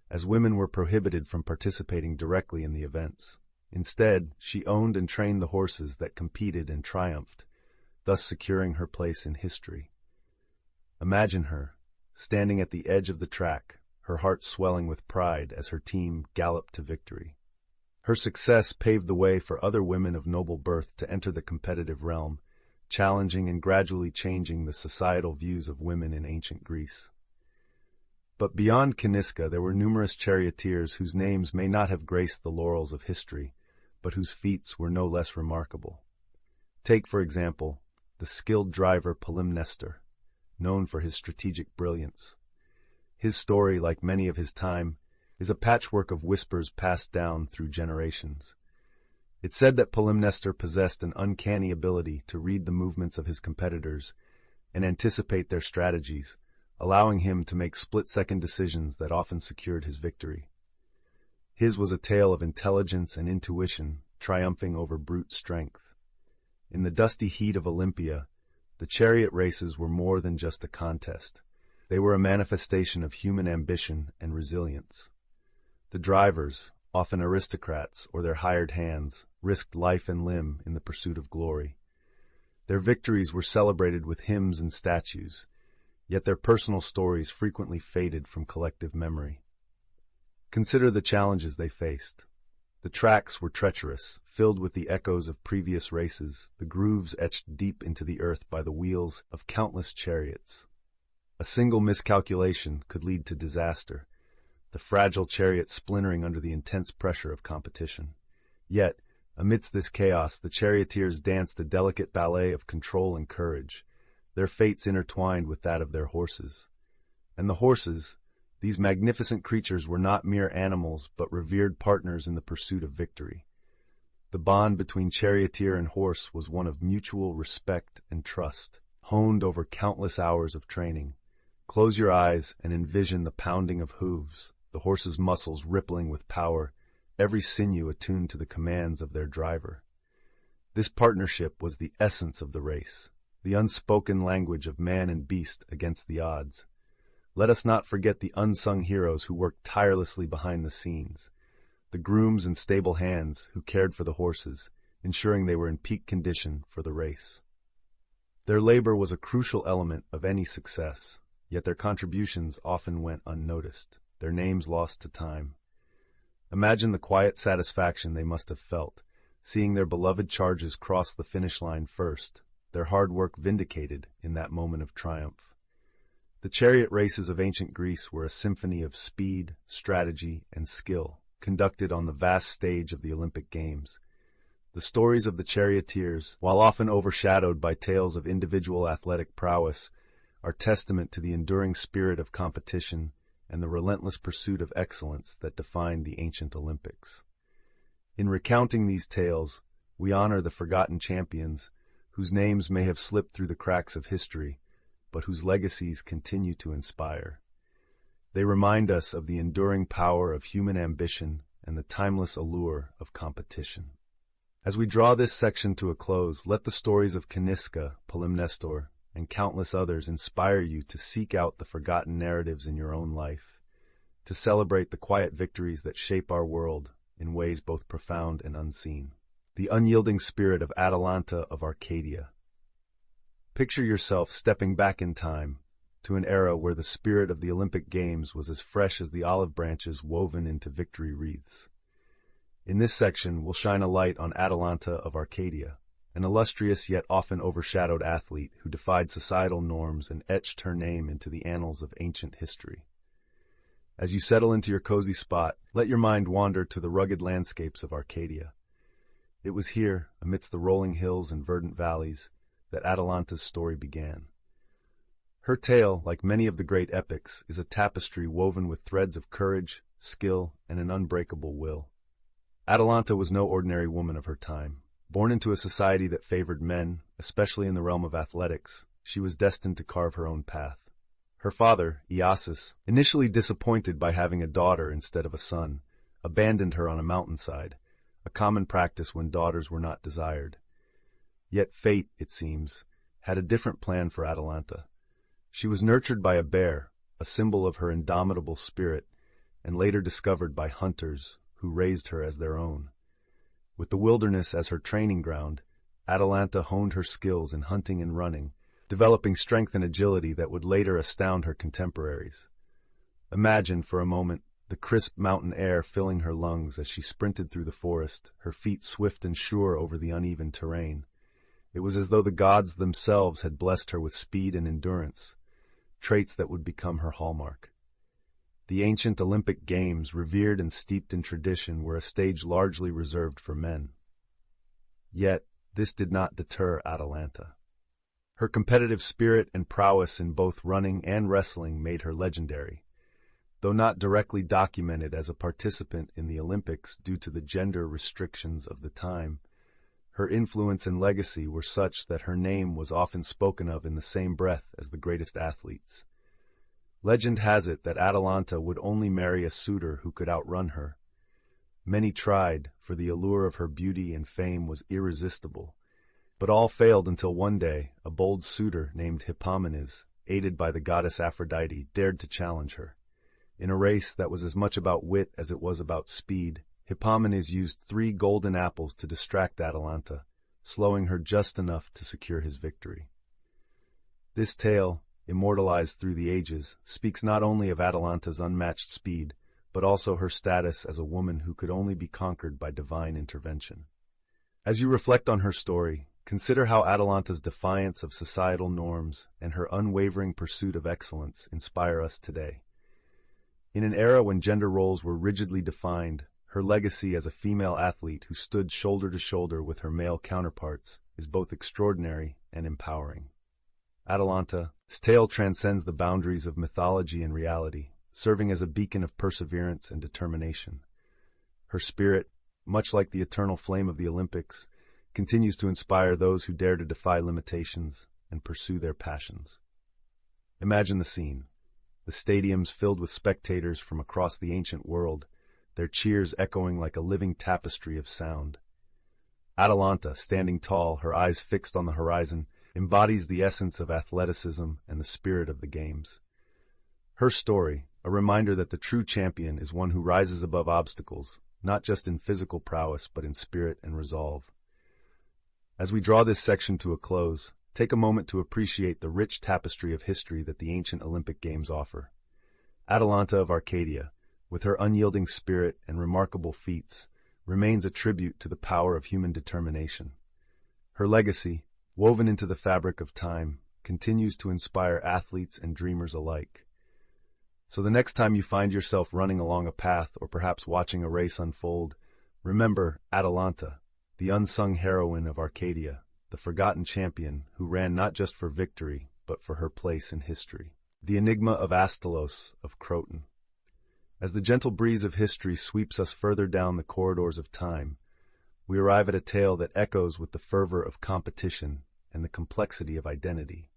as women were prohibited from participating directly in the events. Instead, she owned and trained the horses that competed and triumphed, thus securing her place in history. Imagine her, standing at the edge of the track, her heart swelling with pride as her team galloped to victory. Her success paved the way for other women of noble birth to enter the competitive realm, challenging and gradually changing the societal views of women in ancient Greece. But beyond Kiniska, there were numerous charioteers whose names may not have graced the laurels of history, but whose feats were no less remarkable. Take, for example, the skilled driver Polymnestor, known for his strategic brilliance. His story, like many of his time, is a patchwork of whispers passed down through generations. It's said that Polymnestor possessed an uncanny ability to read the movements of his competitors and anticipate their strategies, allowing him to make split-second decisions that often secured his victory. His was a tale of intelligence and intuition triumphing over brute strength. In the dusty heat of Olympia, the chariot races were more than just a contest. They were a manifestation of human ambition and resilience. The drivers, often aristocrats or their hired hands, risked life and limb in the pursuit of glory. Their victories were celebrated with hymns and statues, yet their personal stories frequently faded from collective memory. Consider the challenges they faced. The tracks were treacherous, filled with the echoes of previous races, the grooves etched deep into the earth by the wheels of countless chariots. A single miscalculation could lead to disaster, the fragile chariot splintering under the intense pressure of competition. Yet, amidst this chaos, the charioteers danced a delicate ballet of control and courage, their fates intertwined with that of their horses. And the horses, these magnificent creatures, were not mere animals but revered partners in the pursuit of victory. The bond between charioteer and horse was one of mutual respect and trust, honed over countless hours of training. Close your eyes and envision the pounding of hooves, the horse's muscles rippling with power, every sinew attuned to the commands of their driver. This partnership was the essence of the race, the unspoken language of man and beast against the odds. Let us not forget the unsung heroes who worked tirelessly behind the scenes, the grooms and stable hands who cared for the horses, ensuring they were in peak condition for the race. Their labor was a crucial element of any success, yet their contributions often went unnoticed, their names lost to time. Imagine the quiet satisfaction they must have felt, seeing their beloved charges cross the finish line first, their hard work vindicated in that moment of triumph. The chariot races of ancient Greece were a symphony of speed, strategy, and skill, conducted on the vast stage of the Olympic Games. The stories of the charioteers, while often overshadowed by tales of individual athletic prowess, are testament to the enduring spirit of competition and the relentless pursuit of excellence that defined the ancient Olympics. In recounting these tales, we honor the forgotten champions, whose names may have slipped through the cracks of history, but whose legacies continue to inspire. They remind us of the enduring power of human ambition and the timeless allure of competition. As we draw this section to a close, let the stories of Kiniska, Polymnestor, and countless others inspire you to seek out the forgotten narratives in your own life, to celebrate the quiet victories that shape our world in ways both profound and unseen. The unyielding spirit of Atalanta of Arcadia. Picture yourself stepping back in time to an era where the spirit of the Olympic Games was as fresh as the olive branches woven into victory wreaths. In this section, we'll shine a light on Atalanta of Arcadia, an illustrious yet often overshadowed athlete who defied societal norms and etched her name into the annals of ancient history. As you settle into your cozy spot, let your mind wander to the rugged landscapes of Arcadia. It was here, amidst the rolling hills and verdant valleys, that Atalanta's story began. Her tale, like many of the great epics, is a tapestry woven with threads of courage, skill, and an unbreakable will. Atalanta was no ordinary woman of her time. Born into a society that favored men, especially in the realm of athletics, she was destined to carve her own path. Her father, Iasus, initially disappointed by having a daughter instead of a son, abandoned her on a mountainside, a common practice when daughters were not desired. Yet fate, it seems, had a different plan for Atalanta. She was nurtured by a bear, a symbol of her indomitable spirit, and later discovered by hunters who raised her as their own. With the wilderness as her training ground, Atalanta honed her skills in hunting and running, developing strength and agility that would later astound her contemporaries. Imagine, for a moment, the crisp mountain air filling her lungs as she sprinted through the forest, her feet swift and sure over the uneven terrain. It was as though the gods themselves had blessed her with speed and endurance, traits that would become her hallmark. The ancient Olympic Games, revered and steeped in tradition, were a stage largely reserved for men. Yet, this did not deter Atalanta. Her competitive spirit and prowess in both running and wrestling made her legendary. Though not directly documented as a participant in the Olympics due to the gender restrictions of the time, her influence and legacy were such that her name was often spoken of in the same breath as the greatest athletes. Legend has it that Atalanta would only marry a suitor who could outrun her. Many tried, for the allure of her beauty and fame was irresistible, but all failed until one day a bold suitor named Hippomenes, aided by the goddess Aphrodite, dared to challenge her. In a race that was as much about wit as it was about speed, Hippomenes used 3 golden apples to distract Atalanta, slowing her just enough to secure his victory. This tale, immortalized through the ages, speaks not only of Atalanta's unmatched speed, but also her status as a woman who could only be conquered by divine intervention. As you reflect on her story, consider how Atalanta's defiance of societal norms and her unwavering pursuit of excellence inspire us today. In an era when gender roles were rigidly defined, her legacy as a female athlete who stood shoulder to shoulder with her male counterparts is both extraordinary and empowering. Atalanta's tale transcends the boundaries of mythology and reality, serving as a beacon of perseverance and determination. Her spirit, much like the eternal flame of the Olympics, continues to inspire those who dare to defy limitations and pursue their passions. Imagine the scene. The stadiums filled with spectators from across the ancient world, their cheers echoing like a living tapestry of sound. Atalanta, standing tall, her eyes fixed on the horizon, embodies the essence of athleticism and the spirit of the games. Her story, a reminder that the true champion is one who rises above obstacles, not just in physical prowess but in spirit and resolve. As we draw this section to a close, take a moment to appreciate the rich tapestry of history that the ancient Olympic Games offer. Atalanta of Arcadia, with her unyielding spirit and remarkable feats, remains a tribute to the power of human determination. Her legacy, woven into the fabric of time, continues to inspire athletes and dreamers alike. So the next time you find yourself running along a path or perhaps watching a race unfold, remember Atalanta, the unsung heroine of Arcadia, the forgotten champion who ran not just for victory, but for her place in history. The enigma of Astylos of Croton. As the gentle breeze of history sweeps us further down the corridors of time, we arrive at a tale that echoes with the fervor of competition and the complexity of identity.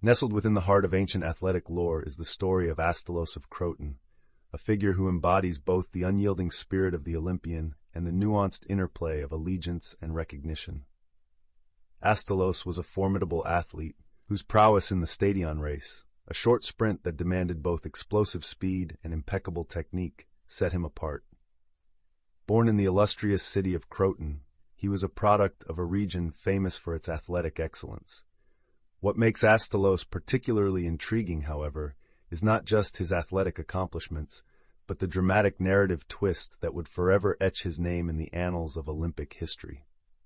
Nestled within the heart of ancient athletic lore is the story of Astylos of Croton, a figure who embodies both the unyielding spirit of the Olympian and the nuanced interplay of allegiance and recognition. Astylos was a formidable athlete whose prowess in the stadion race, A short sprint that demanded both explosive speed and impeccable technique set him apart. Born in the illustrious city of Croton, he was a product of a region famous for its athletic excellence. What makes Astylos particularly intriguing, however, is not just his athletic accomplishments, but the dramatic narrative twist that would forever etch his name in the annals of Olympic history.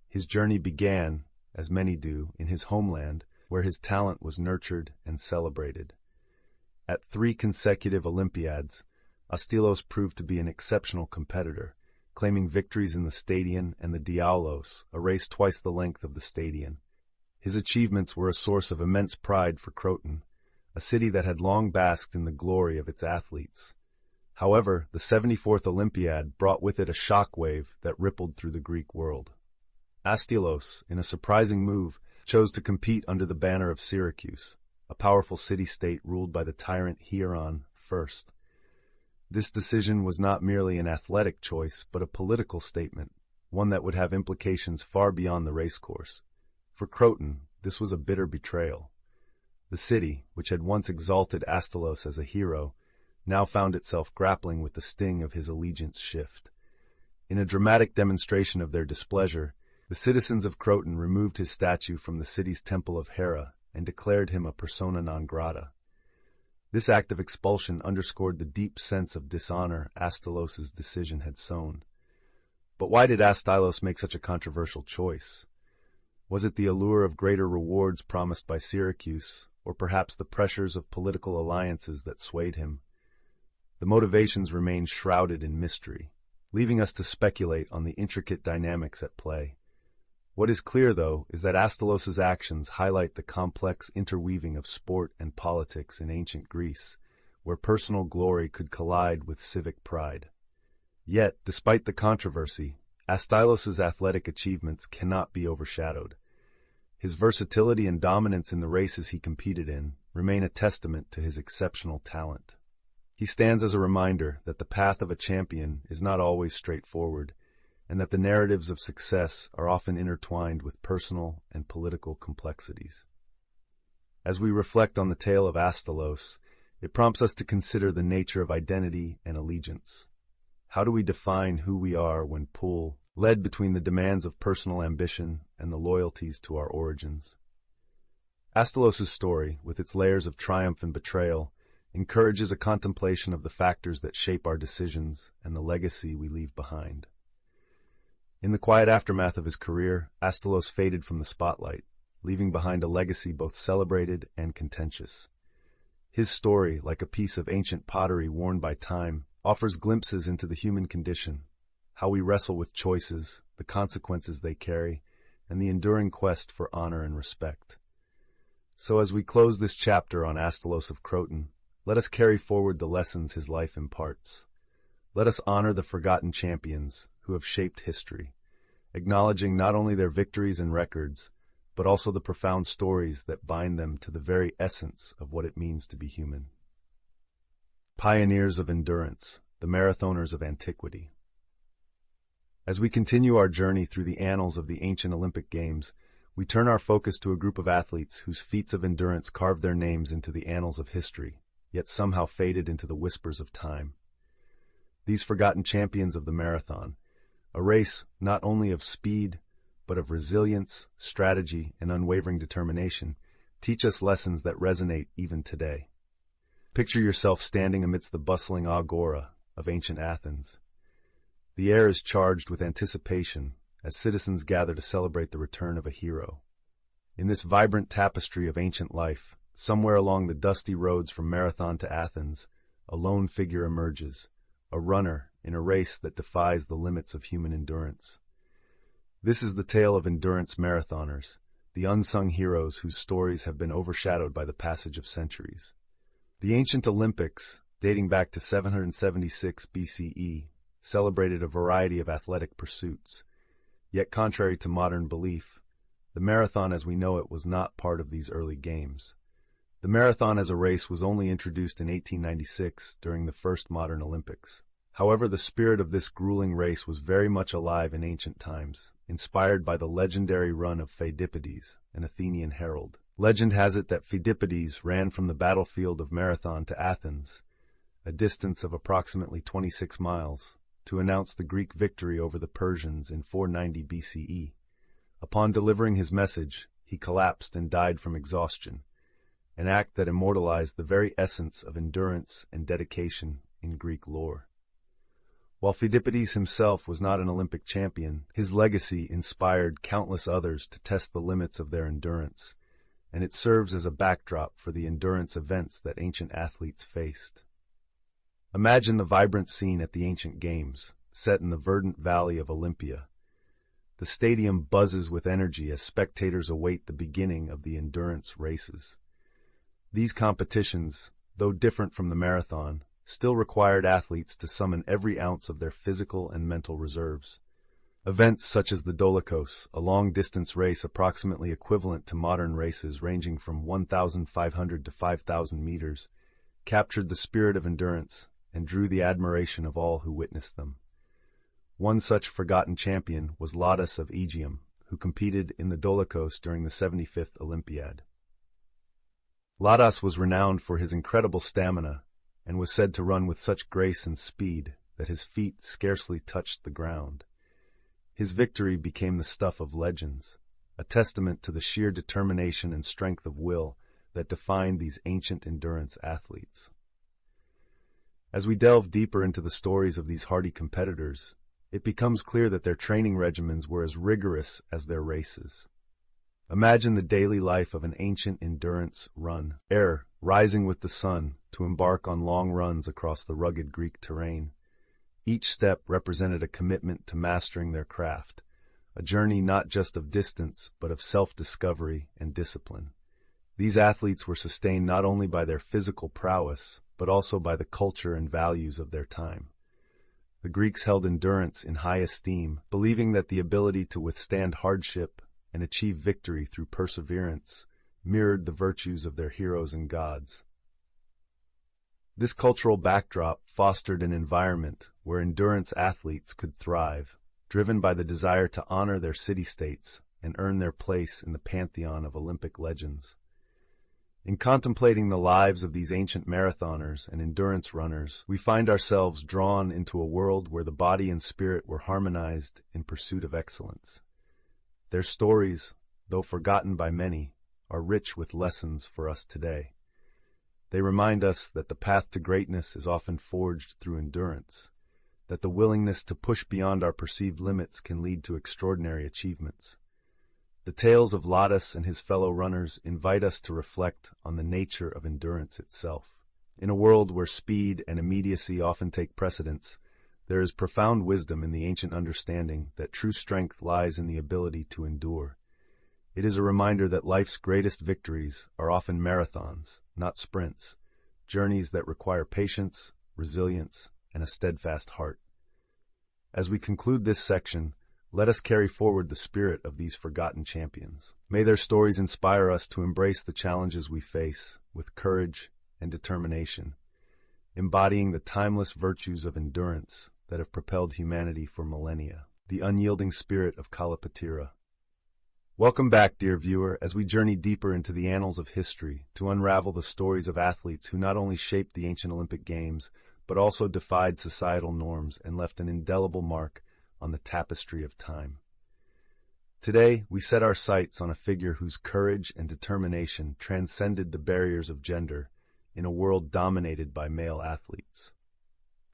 His journey began, as many do, in his homeland, where his talent was nurtured and celebrated. At 3 consecutive Olympiads, Astylos proved to be an exceptional competitor, claiming victories in the Stadion and the Diaolos, a race twice the length of the Stadion. His achievements were a source of immense pride for Croton, a city that had long basked in the glory of its athletes. However, the 74th Olympiad brought with it a shockwave that rippled through the Greek world. Astylos, in a surprising move, chose to compete under the banner of Syracuse, a powerful city-state ruled by the tyrant Hieron first. This decision was not merely an athletic choice, but a political statement, one that would have implications far beyond the racecourse. For Croton, this was a bitter betrayal. The city, which had once exalted Astylos as a hero, now found itself grappling with the sting of his allegiance shift. In a dramatic demonstration of their displeasure, the citizens of Croton removed his statue from the city's temple of Hera and declared him a persona non grata. This act of expulsion underscored the deep sense of dishonor Astylos's decision had sown. But why did Astylos make such a controversial choice? Was it the allure of greater rewards promised by Syracuse, or perhaps the pressures of political alliances that swayed him? The motivations remain shrouded in mystery, leaving us to speculate on the intricate dynamics at play. What is clear, though, is that Astylos's actions highlight the complex interweaving of sport and politics in ancient Greece, where personal glory could collide with civic pride. Yet, despite the controversy, Astylos's athletic achievements cannot be overshadowed. His versatility and dominance in the races he competed in remain a testament to his exceptional talent. He stands as a reminder that the path of a champion is not always straightforward, and that the narratives of success are often intertwined with personal and political complexities. As we reflect on the tale of Astylos, it prompts us to consider the nature of identity and allegiance. How do we define who we are when led between the demands of personal ambition and the loyalties to our origins? Astylos's story, with its layers of triumph and betrayal, encourages a contemplation of the factors that shape our decisions and the legacy we leave behind. In the quiet aftermath of his career, Astylos faded from the spotlight, leaving behind a legacy both celebrated and contentious. His story, like a piece of ancient pottery worn by time, offers glimpses into the human condition, how we wrestle with choices, the consequences they carry, and the enduring quest for honor and respect. So as we close this chapter on Astylos of Croton, let us carry forward the lessons his life imparts. Let us honor the forgotten champions who have shaped history, acknowledging not only their victories and records, but also the profound stories that bind them to the very essence of what it means to be human. Pioneers of endurance, the marathoners of antiquity. As we continue our journey through the annals of the ancient Olympic Games, we turn our focus to a group of athletes whose feats of endurance carved their names into the annals of history, yet somehow faded into the whispers of time. These forgotten champions of the marathon, a race not only of speed, but of resilience, strategy, and unwavering determination, teach us lessons that resonate even today. Picture yourself standing amidst the bustling agora of ancient Athens. The air is charged with anticipation as citizens gather to celebrate the return of a hero. In this vibrant tapestry of ancient life, somewhere along the dusty roads from Marathon to Athens, a lone figure emerges, a runner in a race that defies the limits of human endurance. This is the tale of endurance marathoners, the unsung heroes whose stories have been overshadowed by the passage of centuries. The ancient Olympics, dating back to 776 BCE, celebrated a variety of athletic pursuits. Yet contrary to modern belief, the marathon as we know it was not part of these early games. The marathon as a race was only introduced in 1896 during the first modern Olympics. However, the spirit of this grueling race was very much alive in ancient times, inspired by the legendary run of Pheidippides, an Athenian herald. Legend has it that Pheidippides ran from the battlefield of Marathon to Athens, a distance of approximately 26 miles, to announce the Greek victory over the Persians in 490 BCE. Upon delivering his message, he collapsed and died from exhaustion, an act that immortalized the very essence of endurance and dedication in Greek lore. While Pheidippides himself was not an Olympic champion, his legacy inspired countless others to test the limits of their endurance, and it serves as a backdrop for the endurance events that ancient athletes faced. Imagine the vibrant scene at the ancient games, set in the verdant valley of Olympia. The stadium buzzes with energy as spectators await the beginning of the endurance races. These competitions, though different from the marathon, still required athletes to summon every ounce of their physical and mental reserves. Events such as the Dolikos, a long-distance race approximately equivalent to modern races ranging from 1,500 to 5,000 meters, captured the spirit of endurance and drew the admiration of all who witnessed them. One such forgotten champion was Laudas of Aegium, who competed in the Dolikos during the 75th Olympiad. Laudas was renowned for his incredible stamina and was said to run with such grace and speed that his feet scarcely touched the ground. His victory became the stuff of legends, a testament to the sheer determination and strength of will that defined these ancient endurance athletes. As we delve deeper into the stories of these hardy competitors, it becomes clear that their training regimens were as rigorous as their races. Imagine the daily life of an ancient endurance runner, rising with the sun to embark on long runs across the rugged Greek terrain. Each step represented a commitment to mastering their craft, a journey not just of distance, but of self-discovery and discipline. These athletes were sustained not only by their physical prowess, but also by the culture and values of their time. The Greeks held endurance in high esteem, believing that the ability to withstand hardship and achieve victory through perseverance mirrored the virtues of their heroes and gods. This cultural backdrop fostered an environment where endurance athletes could thrive, driven by the desire to honor their city-states and earn their place in the pantheon of Olympic legends. In contemplating the lives of these ancient marathoners and endurance runners, we find ourselves drawn into a world where the body and spirit were harmonized in pursuit of excellence. Their stories, though forgotten by many, are rich with lessons for us today. They remind us that the path to greatness is often forged through endurance, that the willingness to push beyond our perceived limits can lead to extraordinary achievements. The tales of Laudas and his fellow runners invite us to reflect on the nature of endurance itself. In a world where speed and immediacy often take precedence, there is profound wisdom in the ancient understanding that true strength lies in the ability to endure. It is a reminder that life's greatest victories are often marathons, not sprints, journeys that require patience, resilience, and a steadfast heart. As we conclude this section, let us carry forward the spirit of these forgotten champions. May their stories inspire us to embrace the challenges we face with courage and determination, embodying the timeless virtues of endurance that have propelled humanity for millennia. The unyielding spirit of Kalapatira. Welcome back, dear viewer, as we journey deeper into the annals of history to unravel the stories of athletes who not only shaped the ancient Olympic Games, but also defied societal norms and left an indelible mark on the tapestry of time. Today, we set our sights on a figure whose courage and determination transcended the barriers of gender in a world dominated by male athletes.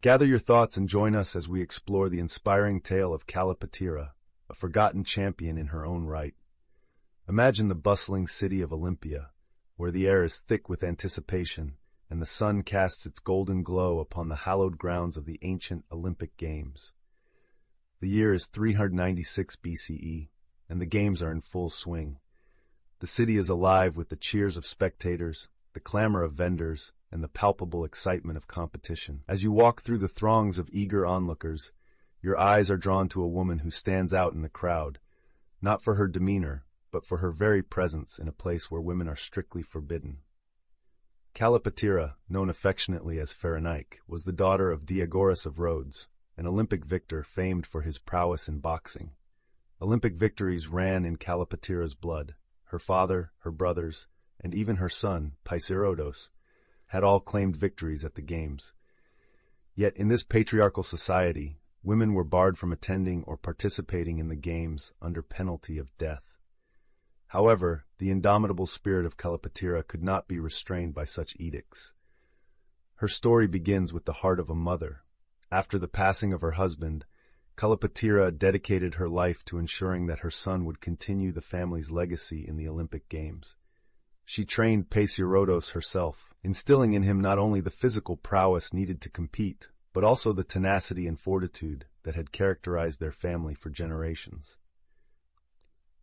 Gather your thoughts and join us as we explore the inspiring tale of Kalapatira, a forgotten champion in her own right. Imagine the bustling city of Olympia, where the air is thick with anticipation and the sun casts its golden glow upon the hallowed grounds of the ancient Olympic Games. The year is 396 BCE, and the Games are in full swing. The city is alive with the cheers of spectators, the clamor of vendors, and the palpable excitement of competition. As you walk through the throngs of eager onlookers, your eyes are drawn to a woman who stands out in the crowd, not for her demeanor, but for her very presence in a place where women are strictly forbidden. Kalapatira, known affectionately as Pharenike, was the daughter of Diagoras of Rhodes, an Olympic victor famed for his prowess in boxing. Olympic victories ran in Kalapatira's blood. Her father, her brothers, and even her son, Paiserodos, had all claimed victories at the games. Yet in this patriarchal society, women were barred from attending or participating in the games under penalty of death. However, the indomitable spirit of Kalapatira could not be restrained by such edicts. Her story begins with the heart of a mother. After the passing of her husband, Kalapatira dedicated her life to ensuring that her son would continue the family's legacy in the Olympic Games. She trained Paiserodos herself, instilling in him not only the physical prowess needed to compete, but also the tenacity and fortitude that had characterized their family for generations.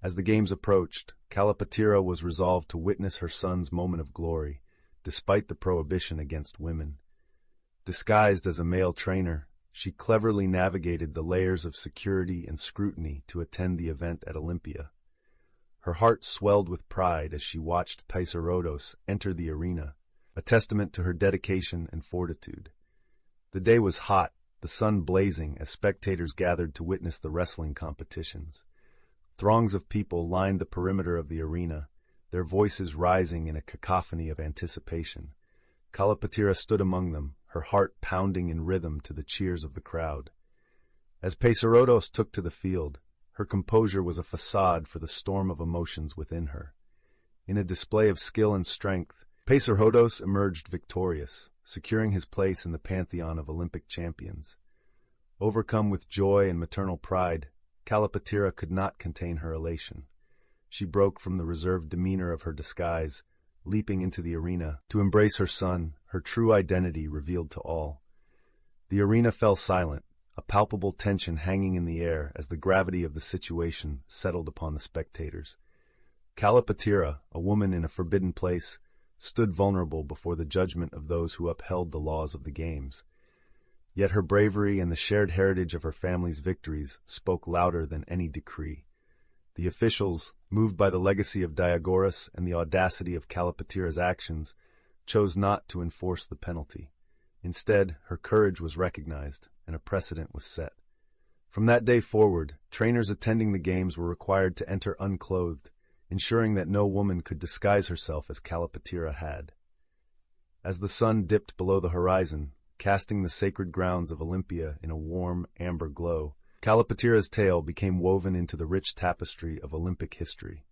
As the games approached, Kalapatira was resolved to witness her son's moment of glory, despite the prohibition against women. Disguised as a male trainer, she cleverly navigated the layers of security and scrutiny to attend the event at Olympia. Her heart swelled with pride as she watched Paiserodos enter the arena, a testament to her dedication and fortitude. The day was hot, the sun blazing as spectators gathered to witness the wrestling competitions. Throngs of people lined the perimeter of the arena, their voices rising in a cacophony of anticipation. Kalapatira stood among them, her heart pounding in rhythm to the cheers of the crowd. As Paiserodos took to the field, her composure was a facade for the storm of emotions within her. In a display of skill and strength, Paiserodos emerged victorious, securing his place in the pantheon of Olympic champions. Overcome with joy and maternal pride, Kalapatira could not contain her elation. She broke from the reserved demeanor of her disguise, leaping into the arena to embrace her son, her true identity revealed to all. The arena fell silent, a palpable tension hanging in the air as the gravity of the situation settled upon the spectators. Kalapatira, a woman in a forbidden place, stood vulnerable before the judgment of those who upheld the laws of the games. Yet her bravery and the shared heritage of her family's victories spoke louder than any decree. The officials, moved by the legacy of Diagoras and the audacity of Kalapatira's actions, chose not to enforce the penalty. Instead, her courage was recognized, and a precedent was set. From that day forward, trainers attending the games were required to enter unclothed, ensuring that no woman could disguise herself as Kalapatira had. As the sun dipped below the horizon, casting the sacred grounds of Olympia in a warm, amber glow, Kalapatira's tale became woven into the rich tapestry of Olympic history.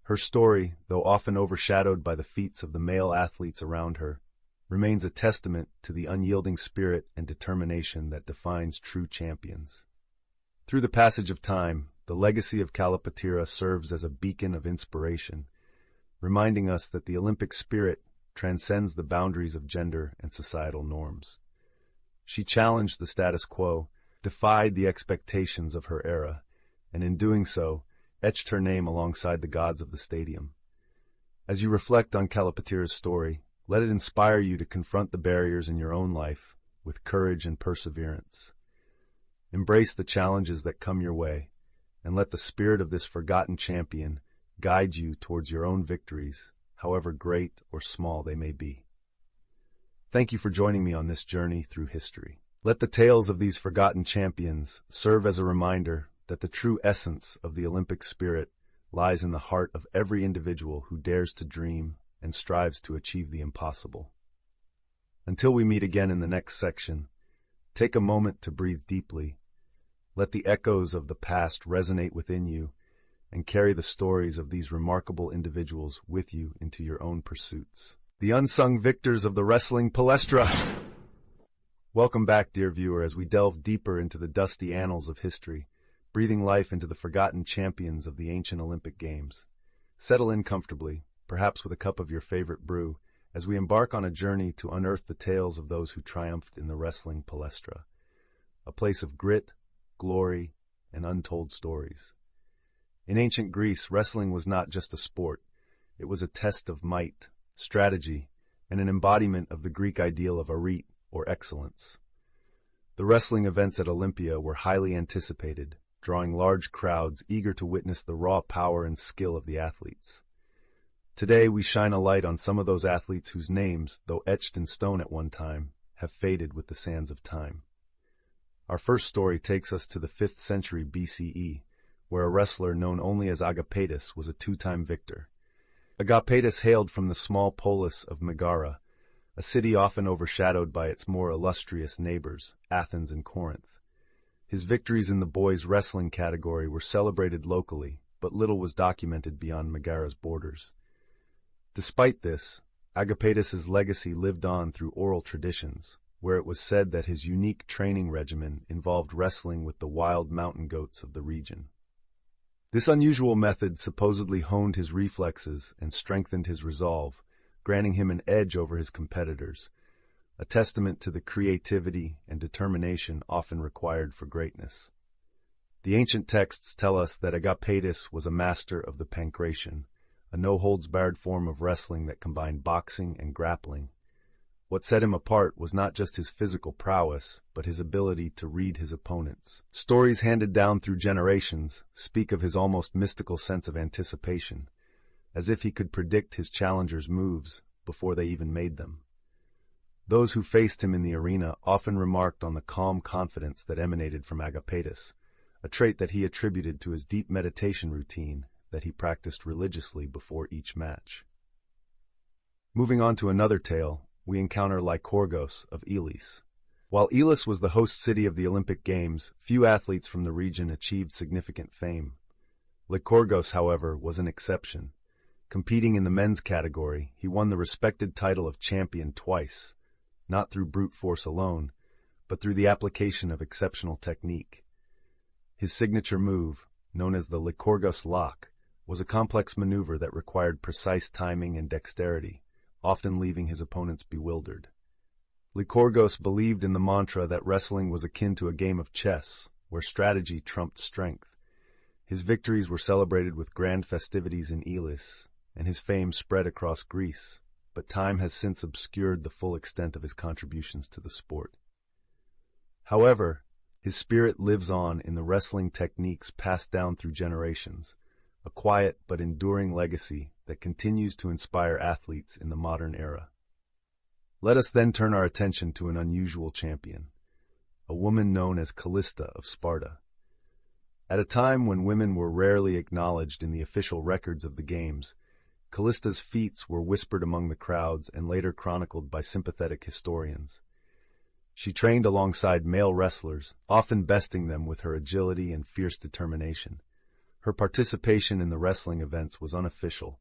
Her story, though often overshadowed by the feats of the male athletes around her, remains a testament to the unyielding spirit and determination that defines true champions. Through the passage of time, the legacy of Kalapatira serves as a beacon of inspiration, reminding us that the Olympic spirit transcends the boundaries of gender and societal norms. She challenged the status quo, defied the expectations of her era, and in doing so, etched her name alongside the gods of the stadium. As you reflect on Kalapatira's story, let it inspire you to confront the barriers in your own life with courage and perseverance. Embrace the challenges that come your way, and let the spirit of this forgotten champion guide you towards your own victories, however great or small they may be. Thank you for joining me on this journey through history. Let the tales of these forgotten champions serve as a reminder that the true essence of the Olympic spirit lies in the heart of every individual who dares to dream and strives to achieve the impossible. Until we meet again in the next section, take a moment to breathe deeply. Let the echoes of the past resonate within you and carry the stories of these remarkable individuals with you into your own pursuits. The unsung victors of the wrestling palestra. Welcome back, dear viewer, as we delve deeper into the dusty annals of history, breathing life into the forgotten champions of the ancient Olympic Games. Settle in comfortably, perhaps with a cup of your favorite brew, as we embark on a journey to unearth the tales of those who triumphed in the wrestling palestra, a place of grit, glory, and untold stories. In ancient Greece, wrestling was not just a sport. It was a test of might, strategy, and an embodiment of the Greek ideal of arete, or excellence. The wrestling events at Olympia were highly anticipated, drawing large crowds eager to witness the raw power and skill of the athletes. Today, we shine a light on some of those athletes whose names, though etched in stone at one time, have faded with the sands of time. Our first story takes us to the 5th century BCE, where a wrestler known only as Agapetus was a two-time victor. Agapetus hailed from the small polis of Megara, a city often overshadowed by its more illustrious neighbors, Athens and Corinth. His victories in the boys' wrestling category were celebrated locally, but little was documented beyond Megara's borders. Despite this, Agapetus's legacy lived on through oral traditions, where it was said that his unique training regimen involved wrestling with the wild mountain goats of the region. This unusual method supposedly honed his reflexes and strengthened his resolve, granting him an edge over his competitors, a testament to the creativity and determination often required for greatness. The ancient texts tell us that Agapetus was a master of the pankration, a no-holds-barred form of wrestling that combined boxing and grappling. What set him apart was not just his physical prowess, but his ability to read his opponents. Stories handed down through generations speak of his almost mystical sense of anticipation, as if he could predict his challengers' moves before they even made them. Those who faced him in the arena often remarked on the calm confidence that emanated from Agapetus, a trait that he attributed to his deep meditation routine that he practiced religiously before each match. Moving on to another tale, we encounter Lycurgos of Elis. While Elis was the host city of the Olympic Games, few athletes from the region achieved significant fame. Lycurgos, however, was an exception. Competing in the men's category, he won the respected title of champion twice, not through brute force alone, but through the application of exceptional technique. His signature move, known as the Lycurgos lock, was a complex maneuver that required precise timing and dexterity, often leaving his opponents bewildered. Lycurgos believed in the mantra that wrestling was akin to a game of chess, where strategy trumped strength. His victories were celebrated with grand festivities in Elis, and his fame spread across Greece, but time has since obscured the full extent of his contributions to the sport. However, his spirit lives on in the wrestling techniques passed down through generations, a quiet but enduring legacy that continues to inspire athletes in the modern era. Let us then turn our attention to an unusual champion, a woman known as Callista of Sparta. At a time when women were rarely acknowledged in the official records of the games, Callista's feats were whispered among the crowds and later chronicled by sympathetic historians. She trained alongside male wrestlers, often besting them with her agility and fierce determination. Her participation in the wrestling events was unofficial,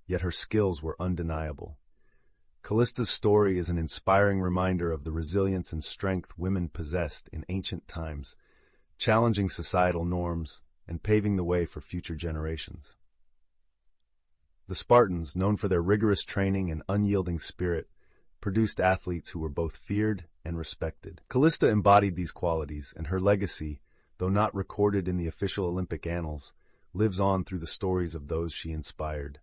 yet her skills were undeniable. Callista's story is an inspiring reminder of the resilience and strength women possessed in ancient times, challenging societal norms and paving the way for future generations. The Spartans, known for their rigorous training and unyielding spirit, produced athletes who were both feared and respected. Callista embodied these qualities, and her legacy, though not recorded in the official Olympic annals, lives on through the stories of those she inspired.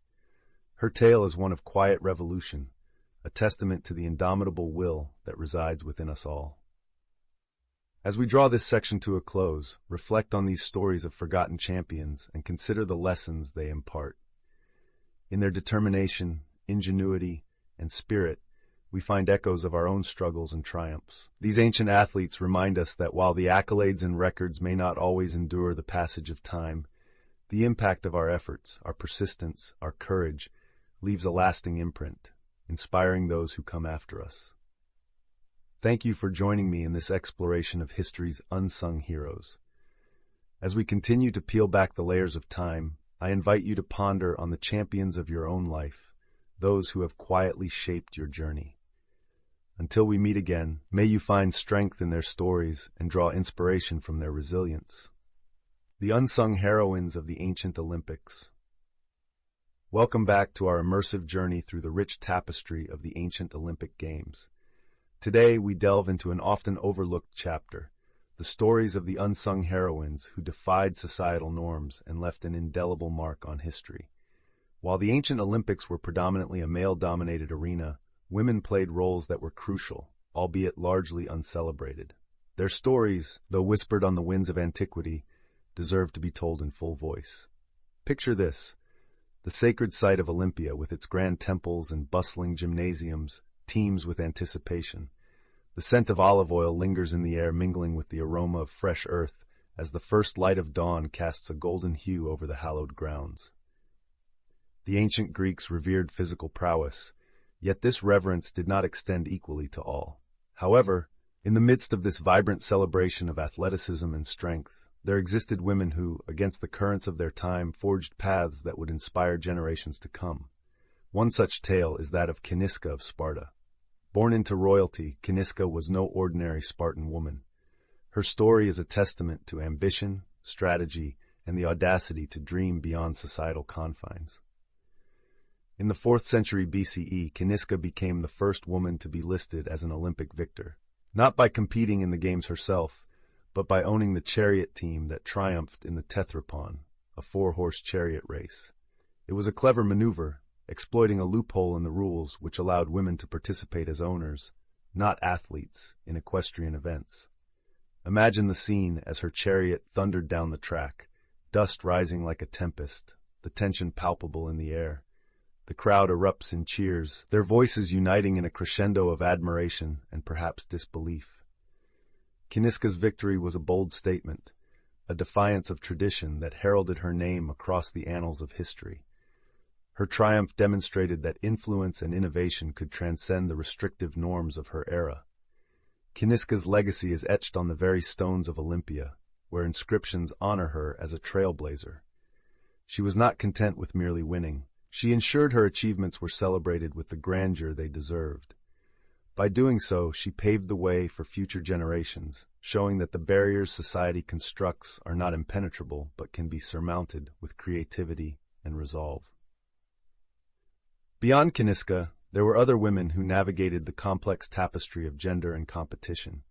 Her tale is one of quiet revolution, a testament to the indomitable will that resides within us all. As we draw this section to a close, reflect on these stories of forgotten champions and consider the lessons they impart. In their determination, ingenuity, and spirit, we find echoes of our own struggles and triumphs. These ancient athletes remind us that while the accolades and records may not always endure the passage of time, the impact of our efforts, our persistence, our courage, leaves a lasting imprint, inspiring those who come after us. Thank you for joining me in this exploration of history's unsung heroes. As we continue to peel back the layers of time, I invite you to ponder on the champions of your own life, those who have quietly shaped your journey. Until we meet again, may you find strength in their stories and draw inspiration from their resilience. The unsung heroines of the ancient Olympics. Welcome back to our immersive journey through the rich tapestry of the ancient Olympic Games. Today, we delve into an often overlooked chapter, the stories of the unsung heroines who defied societal norms and left an indelible mark on history. While the ancient Olympics were predominantly a male-dominated arena, women played roles that were crucial, albeit largely uncelebrated. Their stories, though whispered on the winds of antiquity, deserve to be told in full voice. Picture this: the sacred site of Olympia with its grand temples and bustling gymnasiums teems with anticipation. The scent of olive oil lingers in the air, mingling with the aroma of fresh earth as the first light of dawn casts a golden hue over the hallowed grounds. The ancient Greeks revered physical prowess, yet this reverence did not extend equally to all. However, in the midst of this vibrant celebration of athleticism and strength, there existed women who, against the currents of their time, forged paths that would inspire generations to come. One such tale is that of Caniska of Sparta. Born into royalty, Caniska was no ordinary Spartan woman. Her story is a testament to ambition, strategy, and the audacity to dream beyond societal confines. In the 4th century BCE, Caniska became the first woman to be listed as an Olympic victor, not by competing in the games herself, but by owning the chariot team that triumphed in the Tethrypon, a 4-horse chariot race. It was a clever maneuver, exploiting a loophole in the rules which allowed women to participate as owners, not athletes, in equestrian events. Imagine the scene as her chariot thundered down the track, dust rising like a tempest, the tension palpable in the air. The crowd erupts in cheers, their voices uniting in a crescendo of admiration and perhaps disbelief. Caniska's victory was a bold statement, a defiance of tradition that heralded her name across the annals of history. Her triumph demonstrated that influence and innovation could transcend the restrictive norms of her era. Caniska's legacy is etched on the very stones of Olympia, where inscriptions honor her as a trailblazer. She was not content with merely winning. She ensured her achievements were celebrated with the grandeur they deserved. By doing so, she paved the way for future generations, showing that the barriers society constructs are not impenetrable but can be surmounted with creativity and resolve. Beyond Caniska, there were other women who navigated the complex tapestry of gender and competition.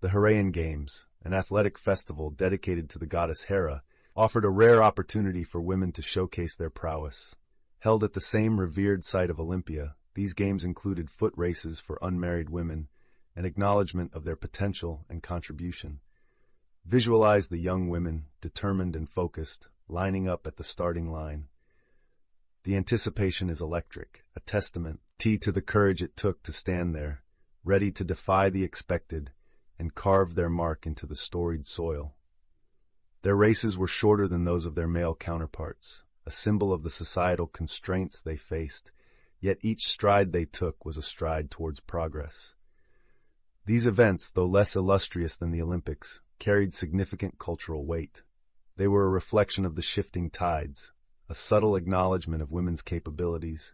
The Heraean Games, an athletic festival dedicated to the goddess Hera, offered a rare opportunity for women to showcase their prowess. Held at the same revered site of Olympia, these games included foot races for unmarried women, an acknowledgement of their potential and contribution. Visualize the young women, determined and focused, lining up at the starting line. The anticipation is electric, a testament to the courage it took to stand there, ready to defy the expected and carve their mark into the storied soil. Their races were shorter than those of their male counterparts, a symbol of the societal constraints they faced, yet each stride they took was a stride towards progress. These events, though less illustrious than the Olympics, carried significant cultural weight. They were a reflection of the shifting tides, a subtle acknowledgement of women's capabilities,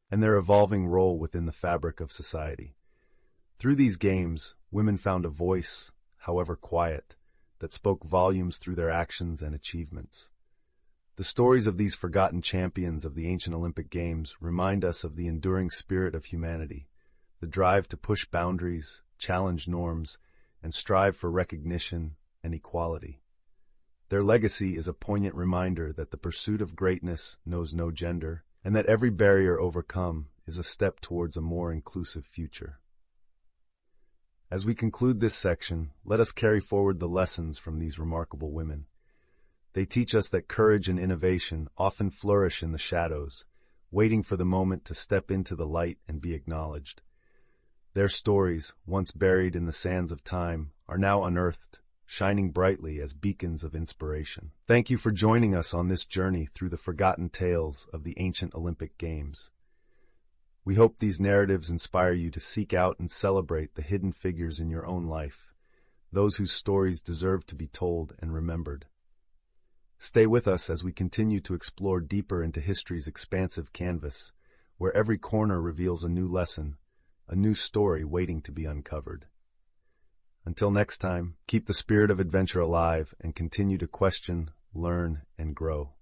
and their evolving role within the fabric of society. Through these games, women found a voice, however quiet, that spoke volumes through their actions and achievements. The stories of these forgotten champions of the ancient Olympic Games remind us of the enduring spirit of humanity, the drive to push boundaries, challenge norms, and strive for recognition and equality. Their legacy is a poignant reminder that the pursuit of greatness knows no gender, and that every barrier overcome is a step towards a more inclusive future. As we conclude this section, let us carry forward the lessons from these remarkable women. They teach us that courage and innovation often flourish in the shadows, waiting for the moment to step into the light and be acknowledged. Their stories, once buried in the sands of time, are now unearthed, shining brightly as beacons of inspiration. Thank you for joining us on this journey through the forgotten tales of the ancient Olympic Games. We hope these narratives inspire you to seek out and celebrate the hidden figures in your own life, those whose stories deserve to be told and remembered. Stay with us as we continue to explore deeper into history's expansive canvas, where every corner reveals a new lesson, a new story waiting to be uncovered. Until next time, keep the spirit of adventure alive and continue to question, learn, and grow.